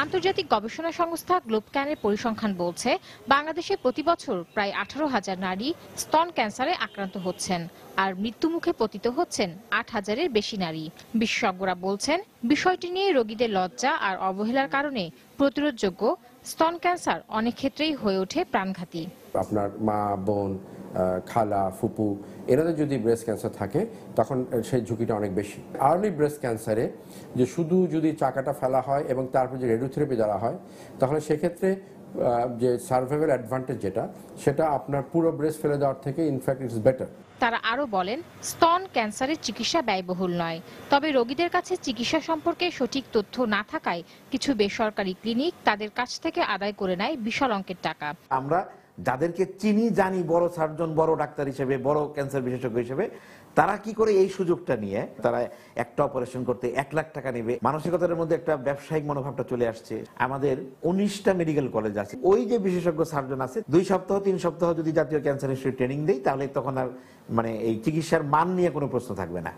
আন্তর্জাতিক গবেষণা সংস্থা গ্লোবক্যানের পরিসংখ্যান বলছে বাংলাদেশে প্রতি বছর প্রায় 18,000 নারী স্তন ক্যান্সারে আক্রান্ত হচ্ছেন, আর মৃত্যুমুখে পতিত হচ্ছেন 8,000-এর বেশি নারী। বিশেষজ্ঞরা বলছেন বিষয়টি নিয়ে রোগীদের লজ্জা আর অবহেলার কারণে প্রতিরোধযোগ্য স্তন ক্যান্সার অনেক ক্ষেত্রেই হয়ে ওঠে প্রাণঘাতী। আপনার মা, বোন, খালা, ফুপু এনাদের যদি ব্রেস্ট ক্যান্সার থাকে তখন সেই ঝুঁকিটা অনেক বেশি। আর্লি ব্রেস্ট ক্যান্সারে যে শুধু যদি চাকাটা ফেলা হয় এবং তারপর যে রেডিওথেরাপি দেওয়া হয়, তাহলে সেক্ষেত্রে যে সার্ভাইভাল অ্যাডভান্টেজ সেটা আপনার পুরো ব্রেস্ট ফেলে দেওয়ার থেকে ইনফ্যাক্ট ইটস বেটার। তারা আরো বলেন স্তন ক্যান্সারের চিকিৎসা ব্যয়বহুল নয়, তবে রোগীদের কাছে চিকিৎসা সম্পর্কে সঠিক তথ্য না থাকায় কিছু বেসরকারি ক্লিনিক তাদের কাছ থেকে আদায় করে নেয় বিশাল অঙ্কের টাকা। আমরা যাদেরকে চিনি জানি বড় সার্জন, বড় ডাক্তার হিসেবে, বড় ক্যান্সার বিশেষজ্ঞ হিসেবে, তারা কি করে এই সুযোগটা নিয়ে তারা একটা অপারেশন করতে 1 লাখ টাকা নেবে। মানসিকতার মধ্যে একটা ব্যবসায়িক মনোভাবটা চলে আসছে। আমাদের 19টা মেডিকেল কলেজ আছে, ওই যে বিশেষজ্ঞ সার্জন আছে 2 সপ্তাহ 3 সপ্তাহ যদি জাতীয় ক্যান্সার ইনস্টিটিউট ট্রেনিং দেয়, তাহলে তখন আর এই চিকিৎসার মান নিয়ে কোনো প্রশ্ন থাকবে না।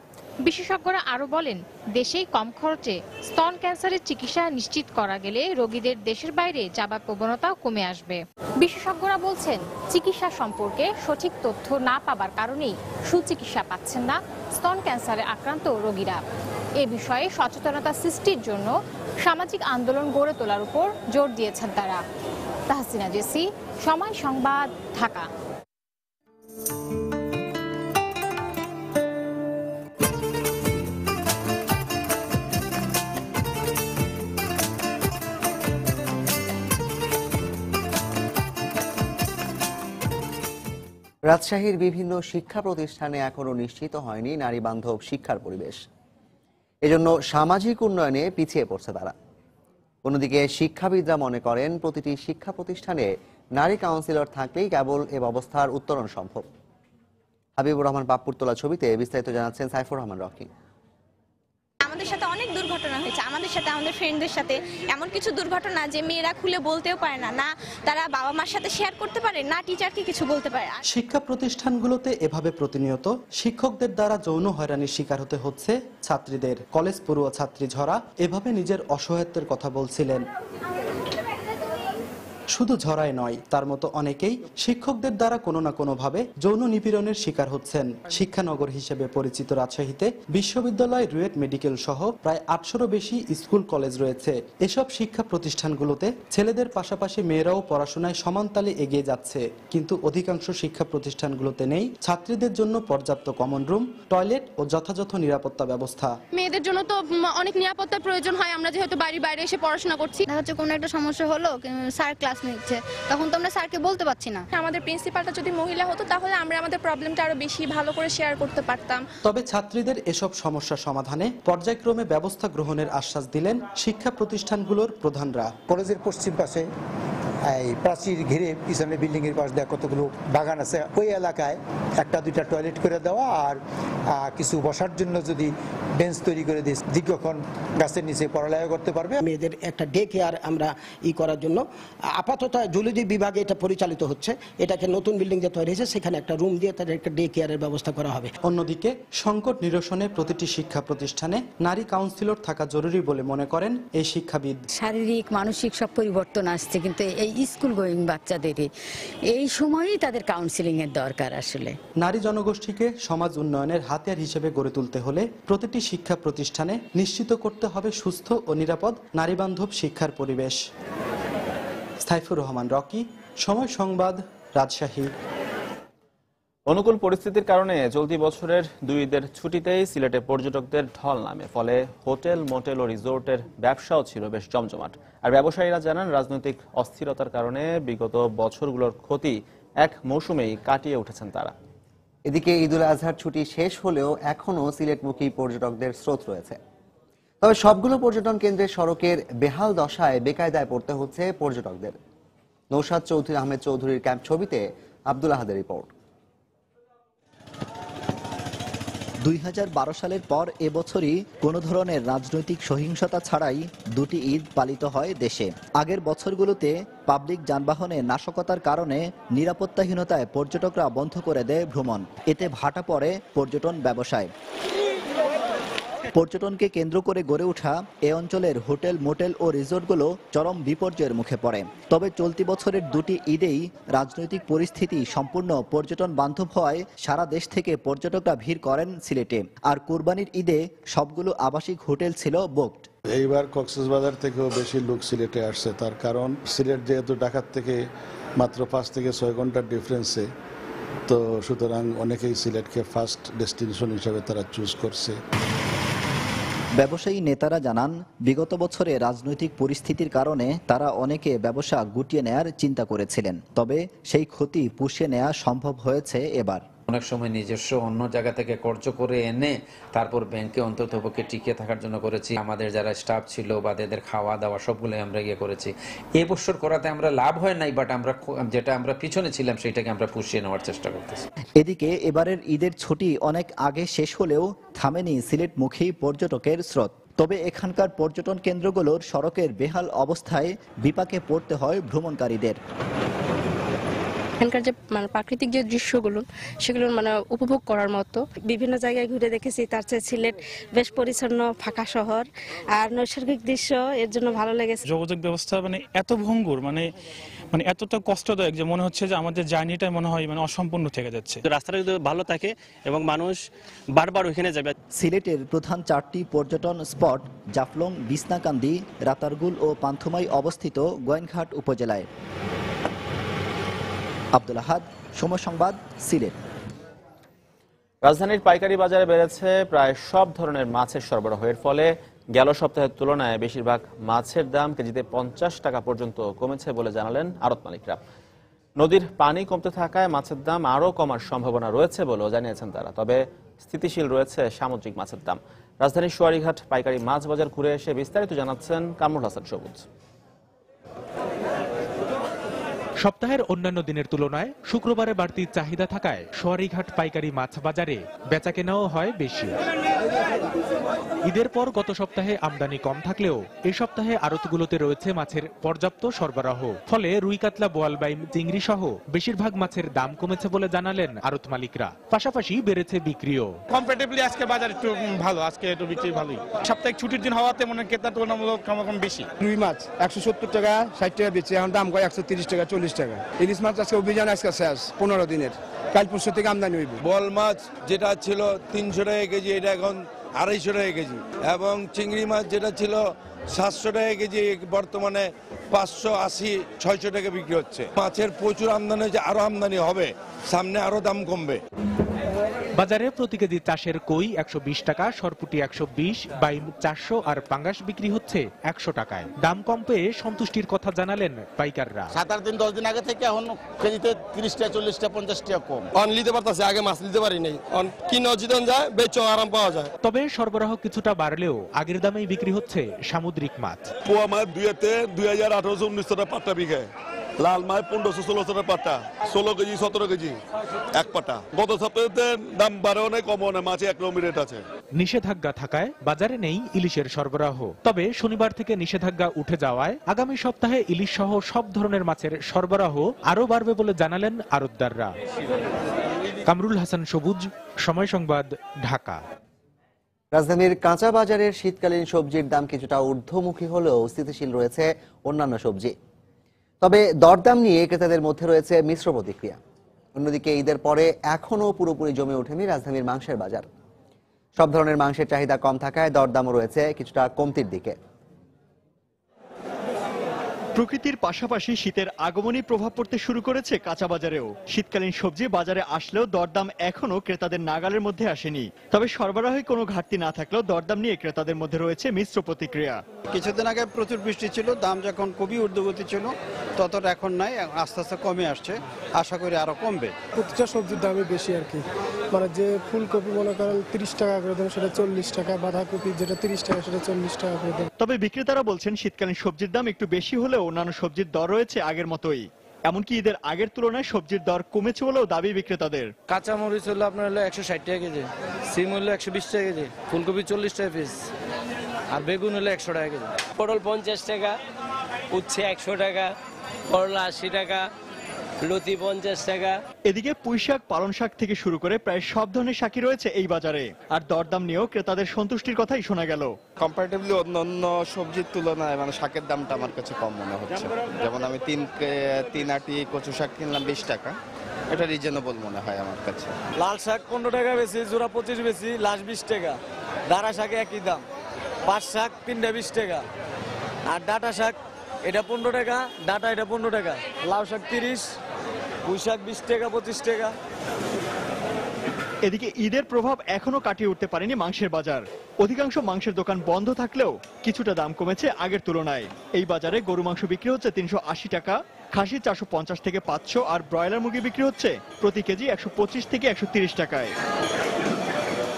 বিশেষজ্ঞরা আরো বলেন দেশেই কম খরচে স্তন ক্যান্সারের চিকিৎসা নিশ্চিত করা গেলে রোগীদের দেশের বাইরে যাবার প্রবণতা কমে আসবে। বিশেষজ্ঞরা বলছেন চিকিৎসা সম্পর্কে সঠিক তথ্য না পাবার কারণেই সুচিকিৎসা পাচ্ছেন না স্তন ক্যান্সারে আক্রান্ত রোগীরা। এ বিষয়ে সচেতনতা সৃষ্টির জন্য সামাজিক আন্দোলন গড়ে তোলার উপর জোর দিয়েছেন তারা। তাহসিনা জেসি, সময় সংবাদ, ঢাকা। রাজশাহীর বিভিন্ন শিক্ষা প্রতিষ্ঠানে এখনো নিশ্চিত হয়নি নারী বান্ধব শিক্ষার পরিবেশ। এজন্য সামাজিক উন্নয়নে পিছিয়ে পড়ছে তারা। অন্যদিকে শিক্ষাবিদরা মনে করেন প্রতিটি শিক্ষা প্রতিষ্ঠানে নারী কাউন্সিলর থাকলেই কেবল এ অবস্থার উত্তরণ সম্ভব। হাবিবুর রহমান পাপ্পুর তোলা ছবিতে বিস্তারিত জানাচ্ছেন সাইফুর রহমান রকি। আমাদের সাথে অনেক দুর্ঘটনা হয়েছে, আমাদের সাথে আমাদের ফ্রেন্ডদের সাথে এমন কিছু দুর্ঘটনা যে মেয়েরা খুলে বলতেও পারে না, না তারা বাবা মার সাথে শেয়ার করতে পারে, না টিচারকে কিছু বলতে পারে। শিক্ষা প্রতিষ্ঠানগুলোতে এভাবে প্রতিনিয়ত শিক্ষকদের দ্বারা যৌন হয়রানির শিকার হতে হচ্ছে ছাত্রীদের। কলেজ পড়ুয়া ছাত্রী ঝরা এভাবে নিজের অসহায়ত্বের কথা বলছিলেন। শুধু ঝরাই নয়, তার মতো অনেকেই শিক্ষকদের দ্বারা কোনো না কোনোভাবে যৌন নিপীড়নের শিকার হচ্ছেন। শিক্ষানগর হিসেবে পরিচিত রাজশাহীতে বিশ্ববিদ্যালয়, রুয়েট মেডিকেল সহ প্রায় 800-ও বেশি স্কুল কলেজ রয়েছে। এসব শিক্ষা প্রতিষ্ঠানগুলোতে ছেলেদের পাশাপাশি মেয়েরাও পড়াশোনায় সমান তালে এগিয়ে যাচ্ছে, কিন্তু অধিকাংশ শিক্ষা প্রতিষ্ঠানগুলোতে নেই ছাত্রীদের জন্য পর্যাপ্ত কমন রুম, টয়লেট ও যথাযথ নিরাপত্তা ব্যবস্থা। মেয়েদের জন্য তো অনেক নিরাপত্তার প্রয়োজন হয়। আমরা যেহেতু বাইরে এসে পড়াশোনা করছি, হচ্ছে কোনো একটা সমস্যা হলো, স্যার ক্লাস নিচ্ছে, তখন তো আমরা স্যারকে বলতে পারছি না। আমাদের প্রিন্সিপালটা যদি মহিলা হতো তাহলে আমরা আমাদের প্রবলেমটা আরো বেশি ভালো করে শেয়ার করতে পারতাম। তবে ছাত্রীদের এসব সমস্যা সমাধানে পর্যায়ক্রমে ব্যবস্থা গ্রহণের আশ্বাস দিলেন শিক্ষা প্রতিষ্ঠানগুলোর প্রধানরা। কলেজের পশ্চিম পাশে এই প্রাচীর ঘিরে পিছনে বিল্ডিং এর পাশ দিয়ে কতগুলো বাগান আছে, ওই এলাকায় 1-2টা টয়লেট করে দেওয়া আর কিছু বসার জন্য যদি বেঞ্চ তৈরি করে দিই, দীর্ঘক্ষণ গাছের নিচে পড়ালেখা করতে পারবে। মেয়েদের একটা ডে কেয়ার আমরা করার জন্য আপাতত জুলজি বিভাগে এটা পরিচালিত হচ্ছে। এটাকে নতুন বিল্ডিং যে তৈরি হয়েছে সেখানে একটা রুম দিয়ে তাদের একটা ডে কেয়ারের ব্যবস্থা করা হবে। অন্যদিকে সংকট নিরসনে প্রতিটি শিক্ষা প্রতিষ্ঠানে নারী কাউন্সিলর থাকা জরুরি বলে মনে করেন এই শিক্ষাবিদ। শারীরিক মানসিক সব পরিবর্তন আসছে, কিন্তু এই স্কুল গোয়িং বাচ্চাদের এই সময়ই তাদের কাউন্সিলিং এর দরকার। আসলে নারী জনগোষ্ঠীকে সমাজ উন্নয়নের হাতিয়ার হিসেবে গড়ে তুলতে হলে প্রতিটি শিক্ষা প্রতিষ্ঠানে নিশ্চিত করতে হবে সুস্থ ও নিরাপদ নারীবান্ধব শিক্ষার পরিবেশ। সাইফুর রহমান রকি, সময় সংবাদ, রাজশাহী। অনুকূল পরিস্থিতির কারণে চলতি বছরের 2 ঈদের ছুটিতেই সিলেটে পর্যটকদের ঢল নামে। ফলে হোটেল, মোটেল ও রিসোর্টের ব্যবসাও ছিল বেশ জমজমাট। আর ব্যবসায়ীরা জানান, রাজনৈতিক অস্থিরতার কারণে বিগত বছরগুলোর ক্ষতি এক মৌসুমেই কাটিয়ে উঠেছেন তারা। এদিকে ঈদুল আজহার ছুটি শেষ হলেও এখনো সিলেটমুখী পর্যটকদের স্রোত রয়েছে। তবে সবগুলো পর্যটন কেন্দ্রের সড়কের বেহাল দশায় বেকায়দায় পড়তে হচ্ছে পর্যটকদের। নৌশাদ চৌধুরী আহমেদ চৌধুরীর ক্যাম্প ছবিতে আব্দুল আহাদের রিপোর্ট। 2012 সালের পর এবছরই কোনো ধরনের রাজনৈতিক সহিংসতা ছাড়াই 2টি ঈদ পালিত হয় দেশে। আগের বছরগুলোতে পাবলিক যানবাহনে নাশকতার কারণে নিরাপত্তাহীনতায় পর্যটকরা বন্ধ করে দেয় ভ্রমণ। এতে ভাটা পড়ে পর্যটন ব্যবসায়। পর্যটনকে কেন্দ্র করে গড়ে ওঠা এ অঞ্চলের হোটেল, মোটেল ও রিসোর্টগুলো চরম বিপর্যয়ের মুখে পড়ে। তবে চলতি বছরের 2টি ঈদেই রাজনৈতিক পরিস্থিতি সম্পূর্ণ পর্যটন বান্ধব হওয়ায় সারা দেশ থেকে পর্যটকরা ভিড় করেন সিলেটে। আর কুরবানির ঈদে সবগুলো আবাসিক হোটেল ছিল বুকড। এইবার কক্সবাজার থেকেও বেশি লোক সিলেটে আসছে, তার কারণ সিলেট যেহেতু ঢাকার থেকে মাত্র 5 থেকে 6 ঘন্টার ডিফারেন্সে, তো সুতরাং অনেকেই সিলেটকে ফার্স্ট ডেস্টিনেশন হিসেবে তারা চুজ করছে। ব্যবসায়ী নেতারা জানান, বিগত বছরে রাজনৈতিক পরিস্থিতির কারণে তারা অনেকে ব্যবসা গুটিয়ে নেয়ার চিন্তা করেছিলেন, তবে সেই ক্ষতি পুষিয়ে নেওয়া সম্ভব হয়েছে এবার। অনেক সময় নিজস্ব অন্য জায়গা থেকে কর্জ করে এনে তারপর ব্যাংকে অন্ততপক্ষে টিকিয়ে থাকার জন্য করেছি। আমাদের যারা স্টাফ ছিল বা এদের খাওয়া দাওয়া সবগুলোই আমরা করেছি। এবছর করাতে আমরা লাভ হয় নাই, বাট আমরা যেটা আমরা পিছনে ছিলাম সেটাকে আমরা পুষিয়ে নেওয়ার চেষ্টা করতেছি। এদিকে এবারের ঈদের ছুটি অনেক আগে শেষ হলেও থামেনি সিলেটমুখী পর্যটকের স্রোত। তবে এখানকার পর্যটন কেন্দ্রগুলোর সড়কের বেহাল অবস্থায় বিপাকে পড়তে হয় ভ্রমণকারীদের। এখানকার যে প্রাকৃতিক যে দৃশ্যগুলো সেগুলো উপভোগ করার মতো। বিভিন্ন জায়গায় ঘুরে দেখেছি, তার চেয়ে সিলেট বেশ পরিচ্ছন্ন, ফাঁকা শহর আর নৈসর্গিক দৃশ্য এর জন্য ভালো লেগেছে। যোগাযোগ ব্যবস্থা এত ভঙ্গুর, এতটা কষ্টদায়ক যে মনে হচ্ছে যে আমাদের জার্নিটা মনে হয় অসম্পূর্ণ থেকে যাচ্ছে। রাস্তাটা যদি ভালো থাকে এবং মানুষ বারবার ওইখানে যাবে। সিলেটের প্রধান 4টি পর্যটন স্পট জাফলং, বিছনাকান্দি, রাতারগুল ও পান্থমাই অবস্থিত গোয়াইনঘাট উপজেলায়। আব্দুল আহাদ, সময় সংবাদ, সিলেট। রাজধানীর পাইকারি বাজারে বেড়েছে প্রায় সব ধরনের মাছের সরবরাহ। এর ফলে গেল সপ্তাহের তুলনায় বেশিরভাগ মাছের দাম কেজিতে 50 টাকা পর্যন্ত কমেছে বলে জানালেন আড়ত মালিকরা। নদীর পানি কমতে থাকায় মাছের দাম আরও কমার সম্ভাবনা রয়েছে বলেও জানিয়েছেন তারা। তবে স্থিতিশীল রয়েছে সামুদ্রিক মাছের দাম। রাজধানীর সোয়ারীঘাট পাইকারি মাছ বাজার ঘুরে এসে বিস্তারিত জানাচ্ছেন কামরুল হাসান সবুজ। সপ্তাহের অন্যান্য দিনের তুলনায় শুক্রবারে বাড়তি চাহিদা থাকায় সোয়ারীঘাট পাইকারি মাছ বাজারে বেচাকেনাও হয় বেশি। ঈদের পর গত সপ্তাহে আমদানি কম থাকলেও এই সপ্তাহে আড়তগুলোতে রয়েছে মাছের পর্যাপ্ত সরবরাহ। ফলে রুই, কাতলা, বোয়াল, বাইম, চিংড়ি সহ বেশিরভাগ মাছের দাম কমেছে বলে জানালেন আড়ত মালিকরা। পাশাপাশি বেড়েছে বিক্রিও। কম্পারেটিভলি আজকে বাজার একটু ভালো, আজকে একটু বিক্রি ভালোই। সাপ্তাহিক ছুটির দিন হওয়াতে মনে হয় ক্রেতা তুলনামূলক কম বেশি। রুই মাছ 170 টাকা 60 টাকা বেচে, এখন দাম কয় 130 টাকা 40 টাকা। ইলিশ মাছ আজকে অভিযান আজকে শেষ 15 দিনের, কাল পরশু থেকে আমদানি হইব। বল মাছ যেটা ছিল 300 টাকা কেজি, এটা এখন 250 টাকা কেজি, এবং চিংড়ি মাছ যেটা ছিল 700 টাকা কেজি বর্তমানে 580-600 টাকা বিক্রি হচ্ছে। মাছের প্রচুর আমদানি হচ্ছে, আরো আমদানি হবে, সামনে আরো দাম কমবে। বাজারে প্রতি কেজি চাষের কই 120 টাকা, সরপুটি 120, বাইম 400 আর পাঙ্গাস বিক্রি হচ্ছে 100 টাকায়। দাম কম পেয়ে সন্তুষ্টির কথা জানালেন পাইকাররা। 7-8 দিন 10 দিন আগে থেকে এখন কেজিতে 30 টাকা 40 টাকা 50 টাকা কম। অন নিতে পারতাছে, আগে মাছ নিতে পারি নাই, অন কিনো জিতন যায়, বেচো আরাম পাওয়া যায়। তবে সরবরাহ কিছুটা বাড়লেও আগের দামেই বিক্রি হচ্ছে সামুদ্রিক মাছ। পোয়া মাছ 2018-19 টাকা পাট্টা বিঘে, লাল মাছ 1500-1600 টাকা পাট্টা, 16 কেজি 17 কেজি এক পাটা। গত সপ্তাহে দাম বাড়েও নেই কমও নেই, মাছে একরকম রেট আছে। নিষেধাজ্ঞা থাকায় বাজারে নেই ইলিশের সরবরাহ। তবে শনিবার থেকে নিষেধাজ্ঞা উঠে যাওয়ায় আগামী সপ্তাহে ইলিশ সহ সব ধরনের মাছের সরবরাহ আরও বাড়বে বলে জানালেন আড়তদাররা। কামরুল হাসান সবুজ, সময় সংবাদ, ঢাকা। রাজধানীর কাঁচা বাজারের শীতকালীন সবজির দাম কিছুটা ঊর্ধ্বমুখী হলেও স্থিতিশীল রয়েছে অন্যান্য সবজি। তবে দরদাম নিয়ে ক্রেতাদের মধ্যে রয়েছে মিশ্র প্রতিক্রিয়া। অন্যদিকে ঈদের পরে এখনও পুরোপুরি জমে ওঠেনি রাজধানীর মাংসের বাজার। সব ধরনের মাংসের চাহিদা কম থাকায় দরদামও রয়েছে কিছুটা কমতির দিকে। প্রকৃতির পাশাপাশি শীতের আগমনী প্রভাব পড়তে শুরু করেছে কাঁচা বাজারেও। শীতকালীন সবজি বাজারে আসলেও দরদাম এখনো ক্রেতাদের নাগালের মধ্যে আসেনি। তবে সরবরাহে কোনো ঘাটতি না থাকলেও দরদাম নিয়ে ক্রেতাদের মধ্যে রয়েছে মিশ্র প্রতিক্রিয়া। কিছুদিন আগে প্রচুর বৃষ্টি ছিল, দাম যখন খুবই ঊর্ধ্বগতি ছিল, ততটা এখন নাই, আস্তে আস্তে কমে আসছে, আশা করি আরো কমবে। প্রতিটা সবজির দামই বেশি আর কি, মানে যে ফুলকপি মনে করেন 30 টাকা করে দেন, সেটা 40 টাকা, বাঁধাকপি যেটা 30 টাকা সেটা 40 টাকা করে দেন। তবে বিক্রেতারা বলছেন শীতকালীন সবজির দাম একটু বেশি হলেও অন্যান্য সবজির দর রয়েছে আগের মতোই। এমনকি ঈদের আগের তুলনায় সবজির দর কমেছে বলেও দাবি বিক্রেতাদের। কাঁচা মরিচ হলো আপনার হলো 160 টাকা কেজি, সিম হলো 120 টাকা কেজি, ফুলকপি 40 টাকা পিস, আর বেগুন হলো 100 টাকা কেজি। পটল 50 টাকা, উচ্ছে 100 টাকা, করলা 80 টাকা, লতি 50 টাকা। এদিকে পুঁইশাক, পালং শাক থেকে শুরু করে প্রায় সব ধরনের শাকই রয়েছে এই বাজারে। আর দরদাম নিয়েও ক্রেতাদের সন্তুষ্টির কথাই শোনা গেল। কম্পারেটিভলি অন্যান্য সবজির তুলনায় মানে শাকের দামটা আমার কাছে কম মনে হচ্ছে। যেমন আমি 3 আটি কচু শাক কিনলাম 20 টাকা, এটা রিজনেবল মনে হয় আমার কাছে। লাল শাক 15 টাকা বেশি, জোড়া 25 বেশি, লাশ 20 টাকা। দাঁড়া শাকে একই দাম, পাট শাক 3টা 20 টাকা, আর ডাটা শাক এটা 15 টাকা, ডাটা এটা 15 টাকা, লাউ শাক 30, পুঁই শাক 20 টাকা 25 টাকা। এদিকে ঈদের প্রভাব এখনো কাটিয়ে উঠতে পারেনি মাংসের বাজার। অধিকাংশ মাংসের দোকান বন্ধ থাকলেও কিছুটা দাম কমেছে আগের তুলনায়। এই বাজারে গরু মাংস বিক্রি হচ্ছে 380 টাকা, খাসি 450 থেকে 500, আর ব্রয়লার মুরগি বিক্রি হচ্ছে প্রতি কেজি 125 থেকে 130 টাকায়।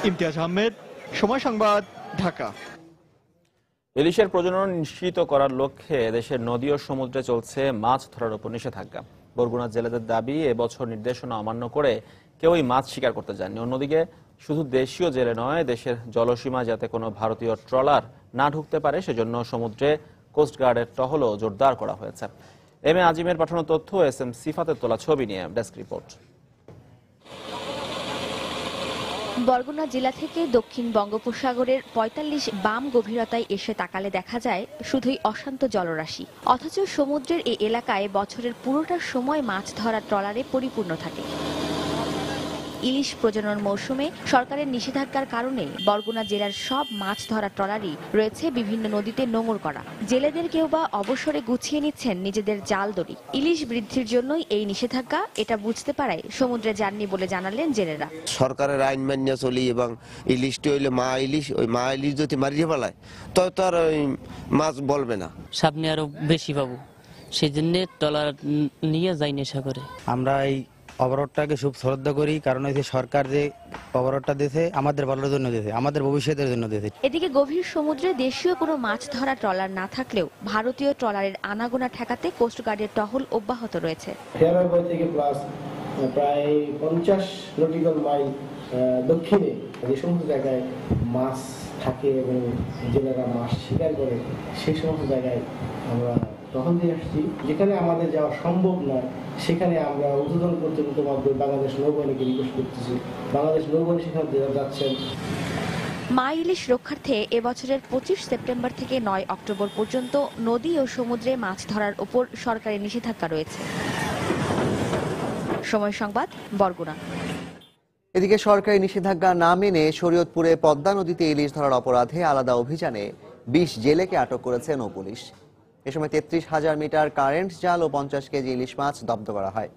ইমতিয়াজ আহমেদ, সময় সংবাদ, ঢাকা। ইলিশের প্রজনন নিশ্চিত করার লক্ষ্যে দেশের নদী ও সমুদ্রে চলছে মাছ ধরার উপর নিষেধাজ্ঞা। বরগুনা জেলেদের দাবি, এবছর নির্দেশনা অমান্য করে কেউই মাছ শিকার করতে যায়নি। অন্যদিকে শুধু দেশীয় জেলে নয়, দেশের জলসীমা যাতে কোনো ভারতীয় ট্রলার না ঢুকতে পারে সেজন্য সমুদ্রে কোস্টগার্ডের টহলও জোরদার করা হয়েছে। এম এ আজিমের পাঠানো তথ্য, এস এম সিফাতের তোলা ছবি নিয়ে ডেস্ক রিপোর্ট। বরগুনা জেলা থেকে দক্ষিণ বঙ্গোপসাগরের 45 বাম গভীরতায় এসে তাকালে দেখা যায় শুধুই অশান্ত জলরাশি। অথচ সমুদ্রের এই এলাকায় বছরের পুরোটা সময় মাছ ধরা ট্রলারে পরিপূর্ণ থাকে। ইলিশ প্রজনন মৌসুমে সরকারের নিষেধাজ্ঞার কারণে বরগুনা জেলার সব মাছ ধরা ট্রলারই রয়েছে বিভিন্ন নদীতে নোঙর করা। জেলেদের কেউ বা অবসরে গুছিয়ে নিচ্ছেন নিজেদের জাল দড়ি। ইলিশ বৃদ্ধির জন্যই এই নিষেধাজ্ঞা, এটা বুঝতে পারায় সমুদ্রে যাননি বলে জানালেন জেলেরা। সরকারের আইন মান্য চলি এবং ইলিশটি হইলে মা ইলিশ, ওই মা ইলিশ যদি মারিয়ে ফেলায় তো তার ওই মাছ বলবে না, সামনে আরো বেশি পাবো। সেই জন্য ট্রলার নিয়ে যাই নেশা করে। আমরা এই অবরোধটাকে খুব শ্রদ্ধা করি, কারণ হচ্ছে সরকার যে অবরোধটা দিয়েছে আমাদের ভালোর জন্য দিয়েছে, আমাদের ভবিষ্যতের জন্য দিয়েছে। এদিকে গভীর সমুদ্রে দেশীয় কোনো মাছ ধরা ট্রলার না থাকলেও ভারতীয় ট্রলারের আনাগোনা ঠেকাতে কোস্টগার্ডের টহল অব্যাহত রয়েছে। থেকে প্লাস প্রায় 50 নটিক্যাল মাইল দক্ষিণে যে সমস্ত জায়গায় মাছ থাকে এবং জেলেরা মাছ শিকার করে সেই সমস্ত জায়গায় আমরা টহল দিয়ে আসছি। যেখানে আমাদের যাওয়া সম্ভব নয় সেখানে আমরা উদ্বোধন কর্তৃপক্ষের মাধ্যমে বাংলাদেশ নৌবাহিনীকে রিকোয়েস্ট করতেছি, বাংলাদেশ নৌবাহিনী সেখানে যাচ্ছেন। মা ইলিশ রক্ষার্থে এবছরের 25 সেপ্টেম্বর থেকে 9 অক্টোবর পর্যন্ত নদী ও সমুদ্রে মাছ ধরার উপর সরকারি নিষেধাজ্ঞা রয়েছে। সময় সংবাদ, বরগুনা। এদিকে সরকারি নিষেধাজ্ঞা না মেনে শরীয়তপুরে পদ্মা নদীতে ইলিশ ধরার অপরাধে আলাদা অভিযানে 20 জেলেকে আটক করেছে নৌপুলিশ। এ সময় 33,000 মিটার কারেন্ট জাল ও 50 কেজি ইলিশ মাছ জব্দ করা হয়।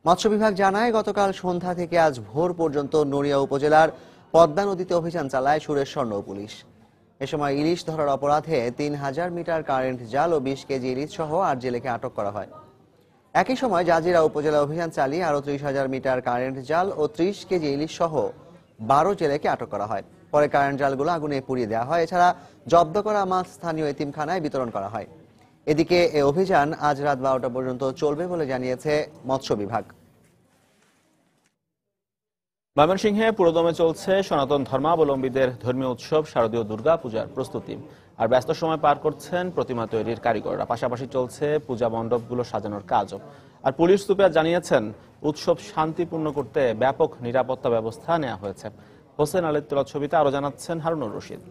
মৎস্য বিভাগ জানায়, গতকাল সন্ধ্যা থেকে আজ ভোর পর্যন্ত নড়িয়া উপজেলার পদ্মা নদীতে অভিযান চালায় সুরেশ্বর নৌপুলিশ। এ সময় ইলিশ ধরার অপরাধে 3000 মিটার কারেন্ট জাল ও 20 কেজি ইলিশ সহ 8 জেলেকে আটক করা হয়। একই সময় জাজিরা উপজেলা অভিযান চালিয়ে আরো 30,000 মিটার কারেন্ট জাল ও 30 কেজি ইলিশ সহ 12 জেলেকে আটক করা হয়। পরে কারেন্ট জালগুলো আগুনে পুড়িয়ে দেওয়া হয়। এছাড়া জব্দ করা মাছ স্থানীয় এতিমখানায় বিতরণ করা হয়। এদিকে এ অভিযান আজ রাত 12টা পর্যন্ত চলবে বলে জানিয়েছে মৎস্য বিভাগ। ময়মনসিংহে পুরোদমে চলছে সনাতন ধর্মাবলম্বীদের ধর্মীয় উৎসব শারদীয় দুর্গা পূজার প্রস্তুতি। আর ব্যস্ত সময় পার করছেন প্রতিমা তৈরির কারিগররা। পাশাপাশি চলছে পূজা মণ্ডপগুলো সাজানোর কাজও। আর পুলিশ সুপার জানিয়েছেন, উৎসব শান্তিপূর্ণ করতে ব্যাপক নিরাপত্তা ব্যবস্থা নেওয়া হয়েছে। হোসেন আলীর তোলা ছবিতে আরো জানাচ্ছেন হারুনুর রশিদ।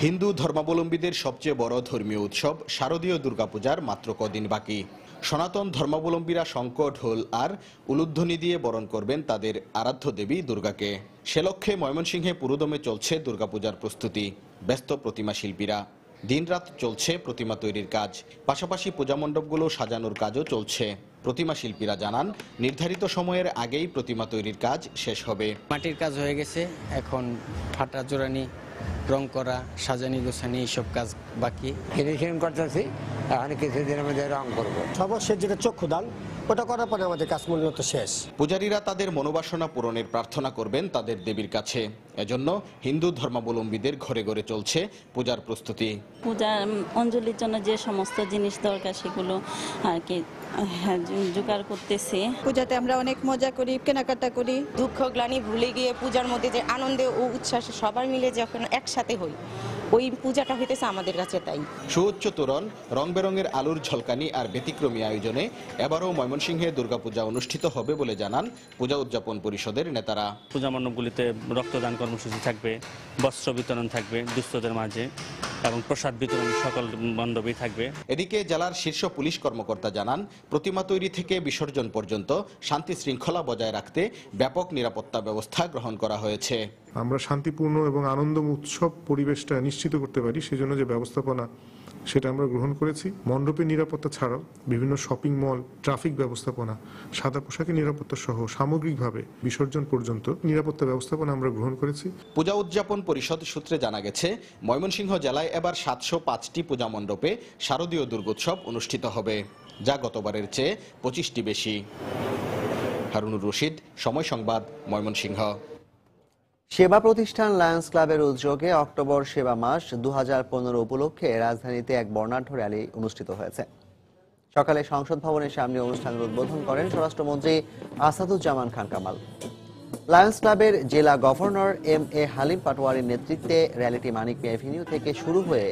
হিন্দু ধর্মাবলম্বীদের সবচেয়ে বড় ধর্মীয় উৎসব শারদীয় দুর্গাপূজার মাত্র কদিন বাকি। সনাতন ধর্মাবলম্বীরা শঙ্খ, ঢোল আর উলুধ্বনি দিয়ে বরণ করবেন তাদের আরাধ্য দেবী দুর্গাকে। সে লক্ষ্যে ময়মনসিংহে পুরোদমে চলছে দুর্গাপূজার প্রস্তুতি। ব্যস্ত প্রতিমা শিল্পীরা। দিনরাত চলছে প্রতিমা তৈরির কাজ, পাশাপাশি পূজা মণ্ডপগুলো সাজানোর কাজও চলছে। প্রতিমা শিল্পীরা জানান, নির্ধারিত সময়ের আগেই প্রতিমা তৈরির কাজ শেষ হবে। মাটির কাজ হয়ে গেছে, এখন ফাটা জোড়ানি, রং করা, সাজানি গোছানি এইসব কাজ বাকি। ফিনিশিং করতেছি, এখন কিছুদিনের মধ্যে রং করবো। সর্বশেষ যেটা চক্ষুদান, ওটা করার পরে আমাদের কাজ মূলত শেষ। পূজারীরা তাদের মনোবাসনা পূরণের প্রার্থনা করবেন তাদের দেবীর কাছে। এজন্য হিন্দু ধর্মাবলম্বীদের ঘরে ঘরে চলছে পূজার প্রস্তুতি। পূজা অঞ্জলির জন্য যে সমস্ত জিনিস দরকার সেগুলো আর কি জোগাড় করতেছে। পূজাতে আমরা অনেক মজা করি, কেনাকাটা করি, দুঃখ গ্লানি ভুলে গিয়ে পূজার মধ্যে যে আনন্দে ও উচ্ছ্বাসে সবাই মিলে যখন একসাথে হই, ওই পূজাটা হইতেছে আমাদের কাছে তাই। সুউচ্চ তোরণ, রং বেরঙের আলোর ঝলকানি আর ব্যতিক্রমী আয়োজনে এবারও ময়মনসিংহে দুর্গাপূজা অনুষ্ঠিত হবে বলে জানান পূজা উদযাপন পরিষদের নেতারা। পূজা মণ্ডপগুলিতে রক্তদান কর্মসূচি থাকবে, বস্ত্র বিতরণ থাকবে দুস্থদের মাঝে, এবং প্রসাদ বিতরণ সকল মণ্ডপেই থাকবে। এদিকে জেলার শীর্ষ পুলিশ কর্মকর্তা জানান, প্রতিমা তৈরি থেকে বিসর্জন পর্যন্ত শান্তি শৃঙ্খলা বজায় রাখতে ব্যাপক নিরাপত্তা ব্যবস্থা গ্রহণ করা হয়েছে। আমরা শান্তিপূর্ণ এবং আনন্দময় উৎসব পরিবেশটা নিশ্চিত করতে পারি, সেজন্য যে ব্যবস্থাপনা সেটা আমরা গ্রহণ করেছি। মণ্ডপের নিরাপত্তা ছাড়াও বিভিন্ন শপিং মল, ট্রাফিক ব্যবস্থাপনা, সাদা পোশাকের নিরাপত্তা সহ সামগ্রিকভাবে বিসর্জন পর্যন্ত নিরাপত্তা ব্যবস্থাপনা আমরা গ্রহণ করেছি। পূজা উদযাপন পরিষদ সূত্রে জানা গেছে, ময়মনসিংহ জেলায় এবার 705টি পূজা মণ্ডপে শারদীয় দুর্গোৎসব অনুষ্ঠিত হবে, যা গতবারের চেয়ে 25টি বেশি। হারুনুর রশিদ, সময় সংবাদ, ময়মনসিংহ। সেবা প্রতিষ্ঠান লায়ন্স ক্লাবের উদ্যোগে অক্টোবর সেবা মাস 2015 উপলক্ষে রাজধানীতে এক বর্ণাঢ্য র্যালি অনুষ্ঠিত হয়েছে। সকালে সংসদ ভবনের সামনে অনুষ্ঠানের উদ্বোধন করেন স্বরাষ্ট্রমন্ত্রী আসাদুজ্জামান খান কামাল। লায়ন্স ক্লাবের জেলা গভর্নর MA হালিম পাটোয়ারির নেতৃত্বে র্যালিটি মানিক মিয়া এভিনিউ থেকে শুরু হয়ে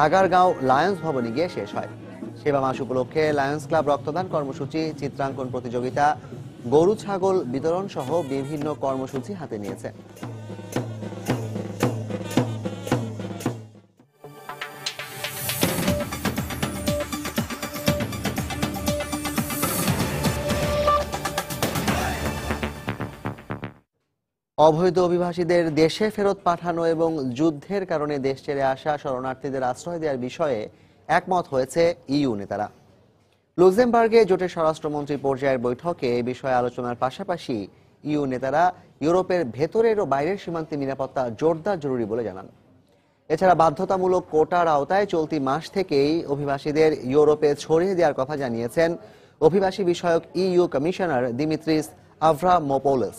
আগারগাঁও লায়ন্স ভবনে গিয়ে শেষ হয়। সেবা মাস উপলক্ষে লায়ন্স ক্লাব রক্তদান কর্মসূচি, চিত্রাঙ্কন প্রতিযোগিতা, গরু ছাগল বিতরণ সহ বিভিন্ন কর্মসূচি হাতে নিয়েছে। অবৈধ অভিবাসীদের দেশে ফেরত পাঠানো এবং যুদ্ধের কারণে দেশ ছেড়ে আসা শরণার্থীদের আশ্রয় দেওয়ার বিষয়ে একমত হয়েছে ইইউ নেতারা। লুক্সেমবার্গে জোটের স্বরাষ্ট্রমন্ত্রী পর্যায়ের বৈঠকে এই বিষয়ে আলোচনার পাশাপাশি ইইউ নেতারা ইউরোপের ভেতরের ও বাইরের সীমান্তে নিরাপত্তা জোরদার জরুরি বলে জানান। এছাড়া বাধ্যতামূলক কোটার আওতায় চলতি মাস থেকেই অভিবাসীদের ইউরোপে ছড়িয়ে দেওয়ার কথা জানিয়েছেন অভিবাসী বিষয়ক ইইউ কমিশনার দিমিত্রিস আভ্রামোপৌলোস।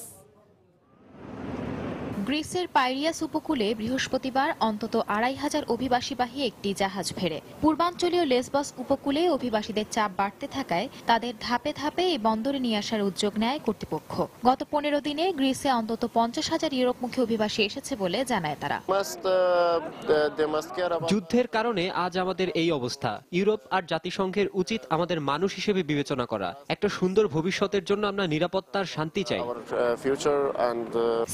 গ্রিসের পাইরিয়াস উপকূলে বৃহস্পতিবার অন্তত ২৫০০ অভিবাসীবাহী একটি জাহাজ ভেড়ে পূর্বাঞ্চলীয় লেসবস উপকূলে অভিবাসীদের চাপ বাড়তে থাকায় তাদের ধাপে ধাপে এই বন্দরে নিয়ে আসার উদ্যোগ নেয় কর্তৃপক্ষ। গত ১৫ দিনে গ্রিসে অন্তত ৫০,০০০ ইউরোপমুখী অভিবাসী এসেছে বলে জানায় তারা। যুদ্ধের কারণে আজ আমাদের এই অবস্থা। ইউরোপ আর জাতিসংঘের উচিত আমাদের মানুষ হিসেবে বিবেচনা করা। একটা সুন্দর ভবিষ্যতের জন্য আমরা নিরাপত্তার শান্তি চাই।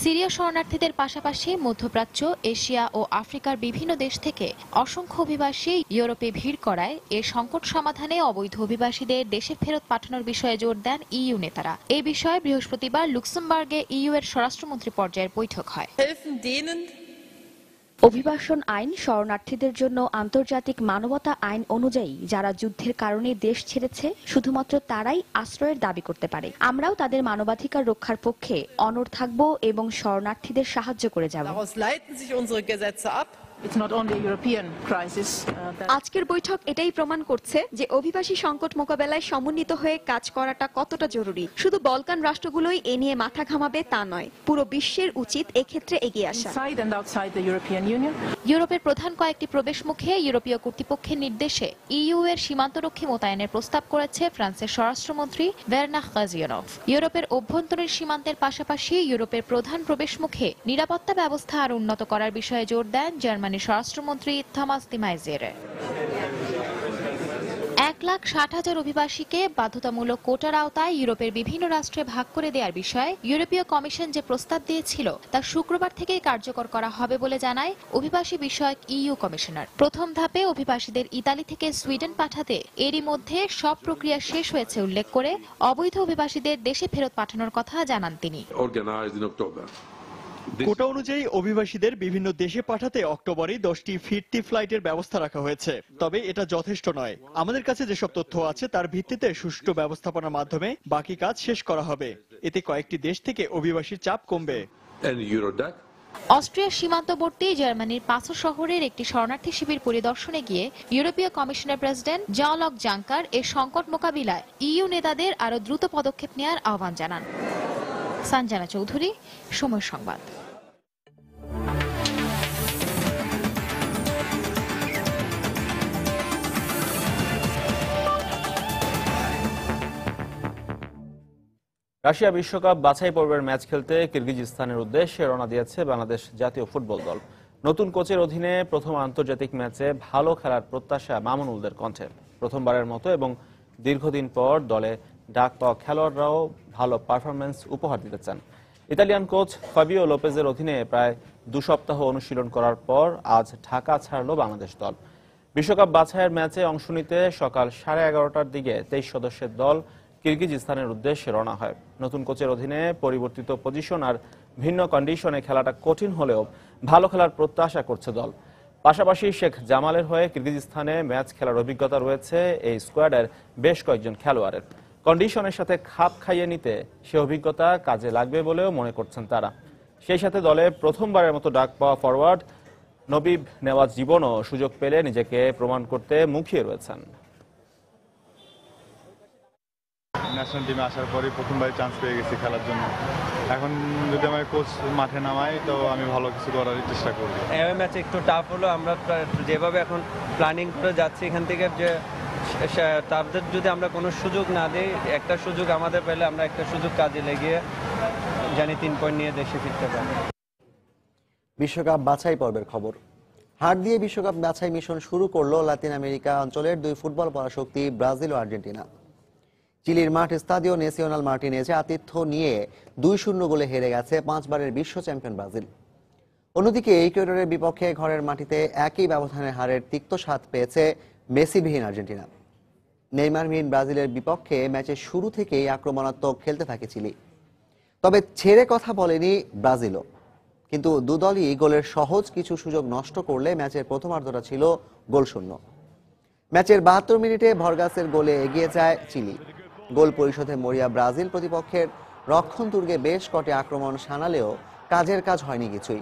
সিরিয়া শরণার্থীদের পাশাপাশি মধ্যপ্রাচ্য, এশিয়া ও আফ্রিকার বিভিন্ন দেশ থেকে অসংখ্য অভিবাসী ইউরোপে ভিড় করায় এ সংকট সমাধানে অবৈধ অভিবাসীদের দেশে ফেরত পাঠানোর বিষয়ে জোর দেন ইইউ নেতারা। এই বিষয়ে বৃহস্পতিবার লুক্সেমবার্গে ইইউ এর স্বরাষ্ট্রমন্ত্রী পর্যায়ের বৈঠক হয়। অভিবাসন আইন শরণার্থীদের জন্য আন্তর্জাতিক মানবতা আইন অনুযায়ী যারা যুদ্ধের কারণে দেশ ছেড়েছে শুধুমাত্র তারাই আশ্রয়ের দাবি করতে পারে। আমরাও তাদের মানবাধিকার রক্ষার পক্ষে অনড় থাকব এবং শরণার্থীদের সাহায্য করে যাব। আজকের বৈঠক এটাই প্রমাণ করছে যে অভিবাসী সংকট মোকাবেলায় সমন্বিত হয়ে কাজ করাটা কতটা জরুরি। শুধু বলকান রাষ্ট্রগুলোই এ নিয়ে মাথা ঘামাবে তা নয়, পুরো বিশ্বের উচিত এক্ষেত্রে এগিয়ে আসা। ইউরোপের প্রধান কয়েকটি প্রবেশমুখে ইউরোপীয় কর্তৃপক্ষের নির্দেশে ইইউ এর সীমান্তরক্ষী মোতায়েনের প্রস্তাব করেছে ফ্রান্সের স্বরাষ্ট্রমন্ত্রী ভেরনাহ কাজিয়ানভ। ইউরোপের অভ্যন্তরীণ সীমান্তের পাশাপাশি ইউরোপের প্রধান প্রবেশমুখে নিরাপত্তা ব্যবস্থা আরো উন্নত করার বিষয়ে জোর দেন জার্মানির স্বরাষ্ট্রমন্ত্রী থমাস দি মাইজের। ১,৬০,০০০ অভিবাসীকে বাধ্যতামূলক কোটার আওতায় ইউরোপের বিভিন্ন রাষ্ট্রে ভাগ করে দেওয়ার বিষয়ে ইউরোপীয় কমিশন যে প্রস্তাব দিয়েছিল তা শুক্রবার থেকেই কার্যকর করা হবে বলে জানায় অভিবাসী বিষয়ক ইইউ কমিশনার। প্রথম ধাপে অভিবাসীদের ইতালি থেকে সুইডেন পাঠাতে এরই মধ্যে সব প্রক্রিয়া শেষ হয়েছে উল্লেখ করে অবৈধ অভিবাসীদের দেশে ফেরত পাঠানোর কথা জানান তিনি। কোটা অনুযায়ী অভিবাসীদের বিভিন্ন দেশে পাঠাতে অক্টোবরে 10টি ফিরতি ফ্লাইটের ব্যবস্থা রাখা হয়েছে। তবে এটা যথেষ্ট নয়। আমাদের কাছে যেসব তথ্য আছে তার ভিত্তিতে সুষ্ঠু ব্যবস্থাপনার মাধ্যমে বাকি কাজ শেষ করা হবে। এতে কয়েকটি দেশ থেকে অভিবাসীর চাপ কমবে। অস্ট্রিয়ার সীমান্তবর্তী জার্মানির পাসো শহরের একটি শরণার্থী শিবির পরিদর্শনে গিয়ে ইউরোপীয় কমিশনের প্রেসিডেন্ট জন-ক্লদ জাঙ্কার এ সংকট মোকাবিলায় ইইউ নেতাদের আরো দ্রুত পদক্ষেপ নেওয়ার আহ্বান জানান। সঞ্জনা চৌধুরী, সময় সংবাদ। রাশিয়া বিশ্বকাপ বাছাই পর্বের ম্যাচ খেলতে কিরগিজস্তানের উদ্দেশ্যে রওনা দিয়েছে বাংলাদেশ জাতীয় ফুটবল দল। নতুন কোচের অধীনে প্রথম আন্তর্জাতিক ম্যাচে ভালো খেলার প্রত্যাশা মামুনুলদের কণ্ঠে। প্রথমবারের মতো এবং দীর্ঘদিন পর দলে ডাক পাওয়া খেলোয়াড়রাও ভালো পারফরমেন্স উপহার দিতে চান। ইতালিয়ান কোচ ফাবিও লোপেজের অধীনে প্রায় 2 সপ্তাহ অনুশীলন করার পর আজ ঢাকা ছাড়ল বাংলাদেশ দল। বিশ্বকাপ বাছাইয়ের ম্যাচে অংশ নিতে সকাল 11:30টার দিকে 23 সদস্যের দল কিরগিজস্তানের উদ্দেশ্যে রওনা হয়। নতুন কোচের অধীনে পরিবর্তিত পজিশন আর ভিন্ন কন্ডিশনে খেলাটা কঠিন হলেও ভালো খেলার প্রত্যাশা করছে দল। পাশাপাশি শেখ জামালের হয়ে কিরগিজস্তানে ম্যাচ খেলার অভিজ্ঞতা রয়েছে এই স্কোয়াডের বেশ কয়েকজন খেলোয়াড়ের। কন্ডিশনের সাথে খাপ খাইয়ে নিতে সে অভিজ্ঞতা কাজে লাগবে বলেও মনে করছেন তারা। সেই সাথে দলে প্রথমবারের মতো ডাক পাওয়া ফরওয়ার্ড নবীব নেওয়াজ জীবনও সুযোগ পেলে নিজেকে প্রমাণ করতে মুখিয়ে রয়েছেন। ন্যাশনাল টিমে আসার পরই প্রথমবার চান্স পেয়ে গেছি খেলার জন্য। এখন যদি আমার কোচ মাঠে নামায় তো আমি ভালো কিছু করার চেষ্টা করব। এই ম্যাচ একটু টাফ হলো। আমরা যেভাবে এখন প্ল্যানিং করে যাচ্ছি এখান থেকে, যে তাদের যদি আমরা কোনো সুযোগ না দিই, একটা সুযোগ আমাদের পেলে আমরা একটা সুযোগ কাজে লেগে জানি 3 পয়েন্ট নিয়ে দেশে ফিরতে পারি। বিশ্বকাপ বাছাই পর্বের খবর। হার দিয়ে বিশ্বকাপ বাছাই মিশন শুরু করলো লাতিন আমেরিকা অঞ্চলের 2 ফুটবল পরাশক্তি ব্রাজিল ও আর্জেন্টিনা। চিলির মাঠ স্তাদিও নেসিওনাল মার্টিনেজে আতিথ্য নিয়ে 2-0 গোলে হেরে গেছে 5 বারের বিশ্ব চ্যাম্পিয়ন ব্রাজিল। অন্যদিকে ইকুয়েডরের বিপক্ষে ঘরের মাটিতে একই ব্যবধানে হারের তিক্ত স্বাদ পেয়েছে মেসিবিহীন আর্জেন্টিনা। নেইমারবিহীন ব্রাজিলের বিপক্ষে ম্যাচের শুরু থেকেই আক্রমণাত্মক খেলতে থাকে চিলি। তবে ছেড়ে কথা বলেনি ব্রাজিলও। কিন্তু দুদলই গোলের সহজ কিছু সুযোগ নষ্ট করলে ম্যাচের প্রথমার্ধটা ছিল গোলশূন্য। ম্যাচের 72 মিনিটে ভরগাসের গোলে এগিয়ে যায় চিলি। গোল পরিশোধে মরিয়া ব্রাজিল প্রতিপক্ষের রক্ষণ দুর্গে বেশ কটি আক্রমণ শানালেও কাজের কাজ হয়নি কিছুই।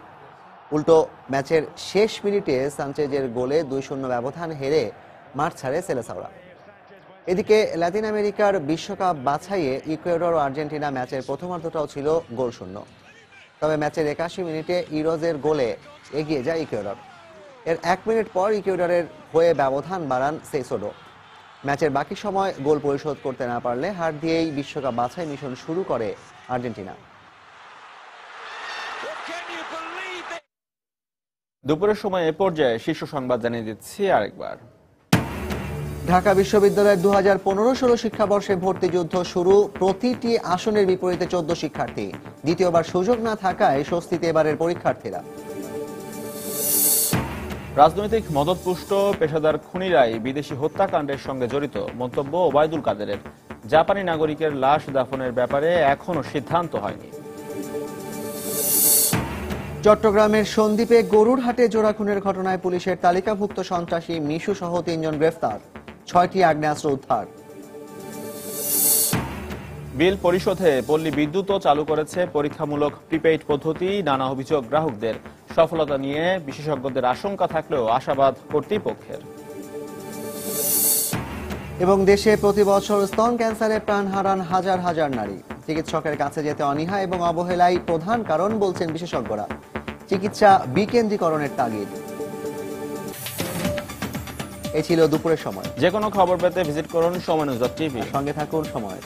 উল্টো ম্যাচের শেষ মিনিটে সানচেজের গোলে 2-0 ব্যবধান হেরে মাঠ ছাড়ে সেলেসাওরা। এদিকে লাতিন আমেরিকার বিশ্বকাপ বাছাইয়ে ইকুয়েডর ও আর্জেন্টিনা ম্যাচের প্রথমার্ধটাও ছিল গোলশূন্য। তবে ম্যাচের 81 মিনিটে ইরোজের গোলে এগিয়ে যায় ইকুয়েডর। এর 1 মিনিট পর ইকুয়েডরের হয়ে ব্যবধান বাড়ান সেসোডো। ম্যাচের বাকি সময় গোল পরিশোধ করতে না পারলে হার দিয়েই বিশ্বকাপ বাছাই মিশন শুরু করে আর্জেন্টিনা। দুপুরের সময় এ পর্যায়ে শীর্ষ সংবাদ জানিয়ে দিচ্ছি আরেকবার। ঢাকা বিশ্ববিদ্যালয়ের 2015-16 শিক্ষাবর্ষে ভর্তি যুদ্ধ শুরু। প্রতিটি আসনের বিপরীতে 14 শিক্ষার্থী। দ্বিতীয়বার সুযোগ না থাকায় স্বস্তিতে এবারের পরীক্ষার্থীরা। রাজনৈতিক মদতপুষ্ট পেশাদার খুনিরাই বিদেশি হত্যাকাণ্ডের সঙ্গে জড়িত, মন্তব্য ওবায়দুল কাদেরের। জাপানি নাগরিকের লাশ দাফনের ব্যাপারে এখনো সিদ্ধান্ত হয়নি। চট্টগ্রামের সন্দ্বীপে গরুর হাটে জোড়া খুনের ঘটনায় পুলিশের তালিকাভুক্ত সন্ত্রাসী মিশু সহ 3 জন গ্রেফতার, 6টি আগ্নেয়াস্ত্র উদ্ধার। বিল পরিশোধে পল্লী বিদ্যুৎও চালু করেছে পরীক্ষামূলক প্রিপেইড পদ্ধতি। নানা অভিযোগ গ্রাহকদের। সফলতা নিয়ে বিশেষজ্ঞদের আশঙ্কা থাকলেও আশাবাদ কর্তৃপক্ষের। এবং দেশে প্রতি বছর স্তন ক্যান্সারে প্রাণ হারান হাজার হাজার নারী। চিকিৎসকের কাছে যেতে অনীহা এবং অবহেলাই প্রধান কারণ বলছেন বিশেষজ্ঞরা। চিকিৎসা বিকেন্দ্রীকরণের তাগিদ। এই ছিল দুপুরের সময়। যে কোনো খবর পেতে ভিজিট করুন সময়নিউজ.টিভি। সঙ্গে থাকুন সময়।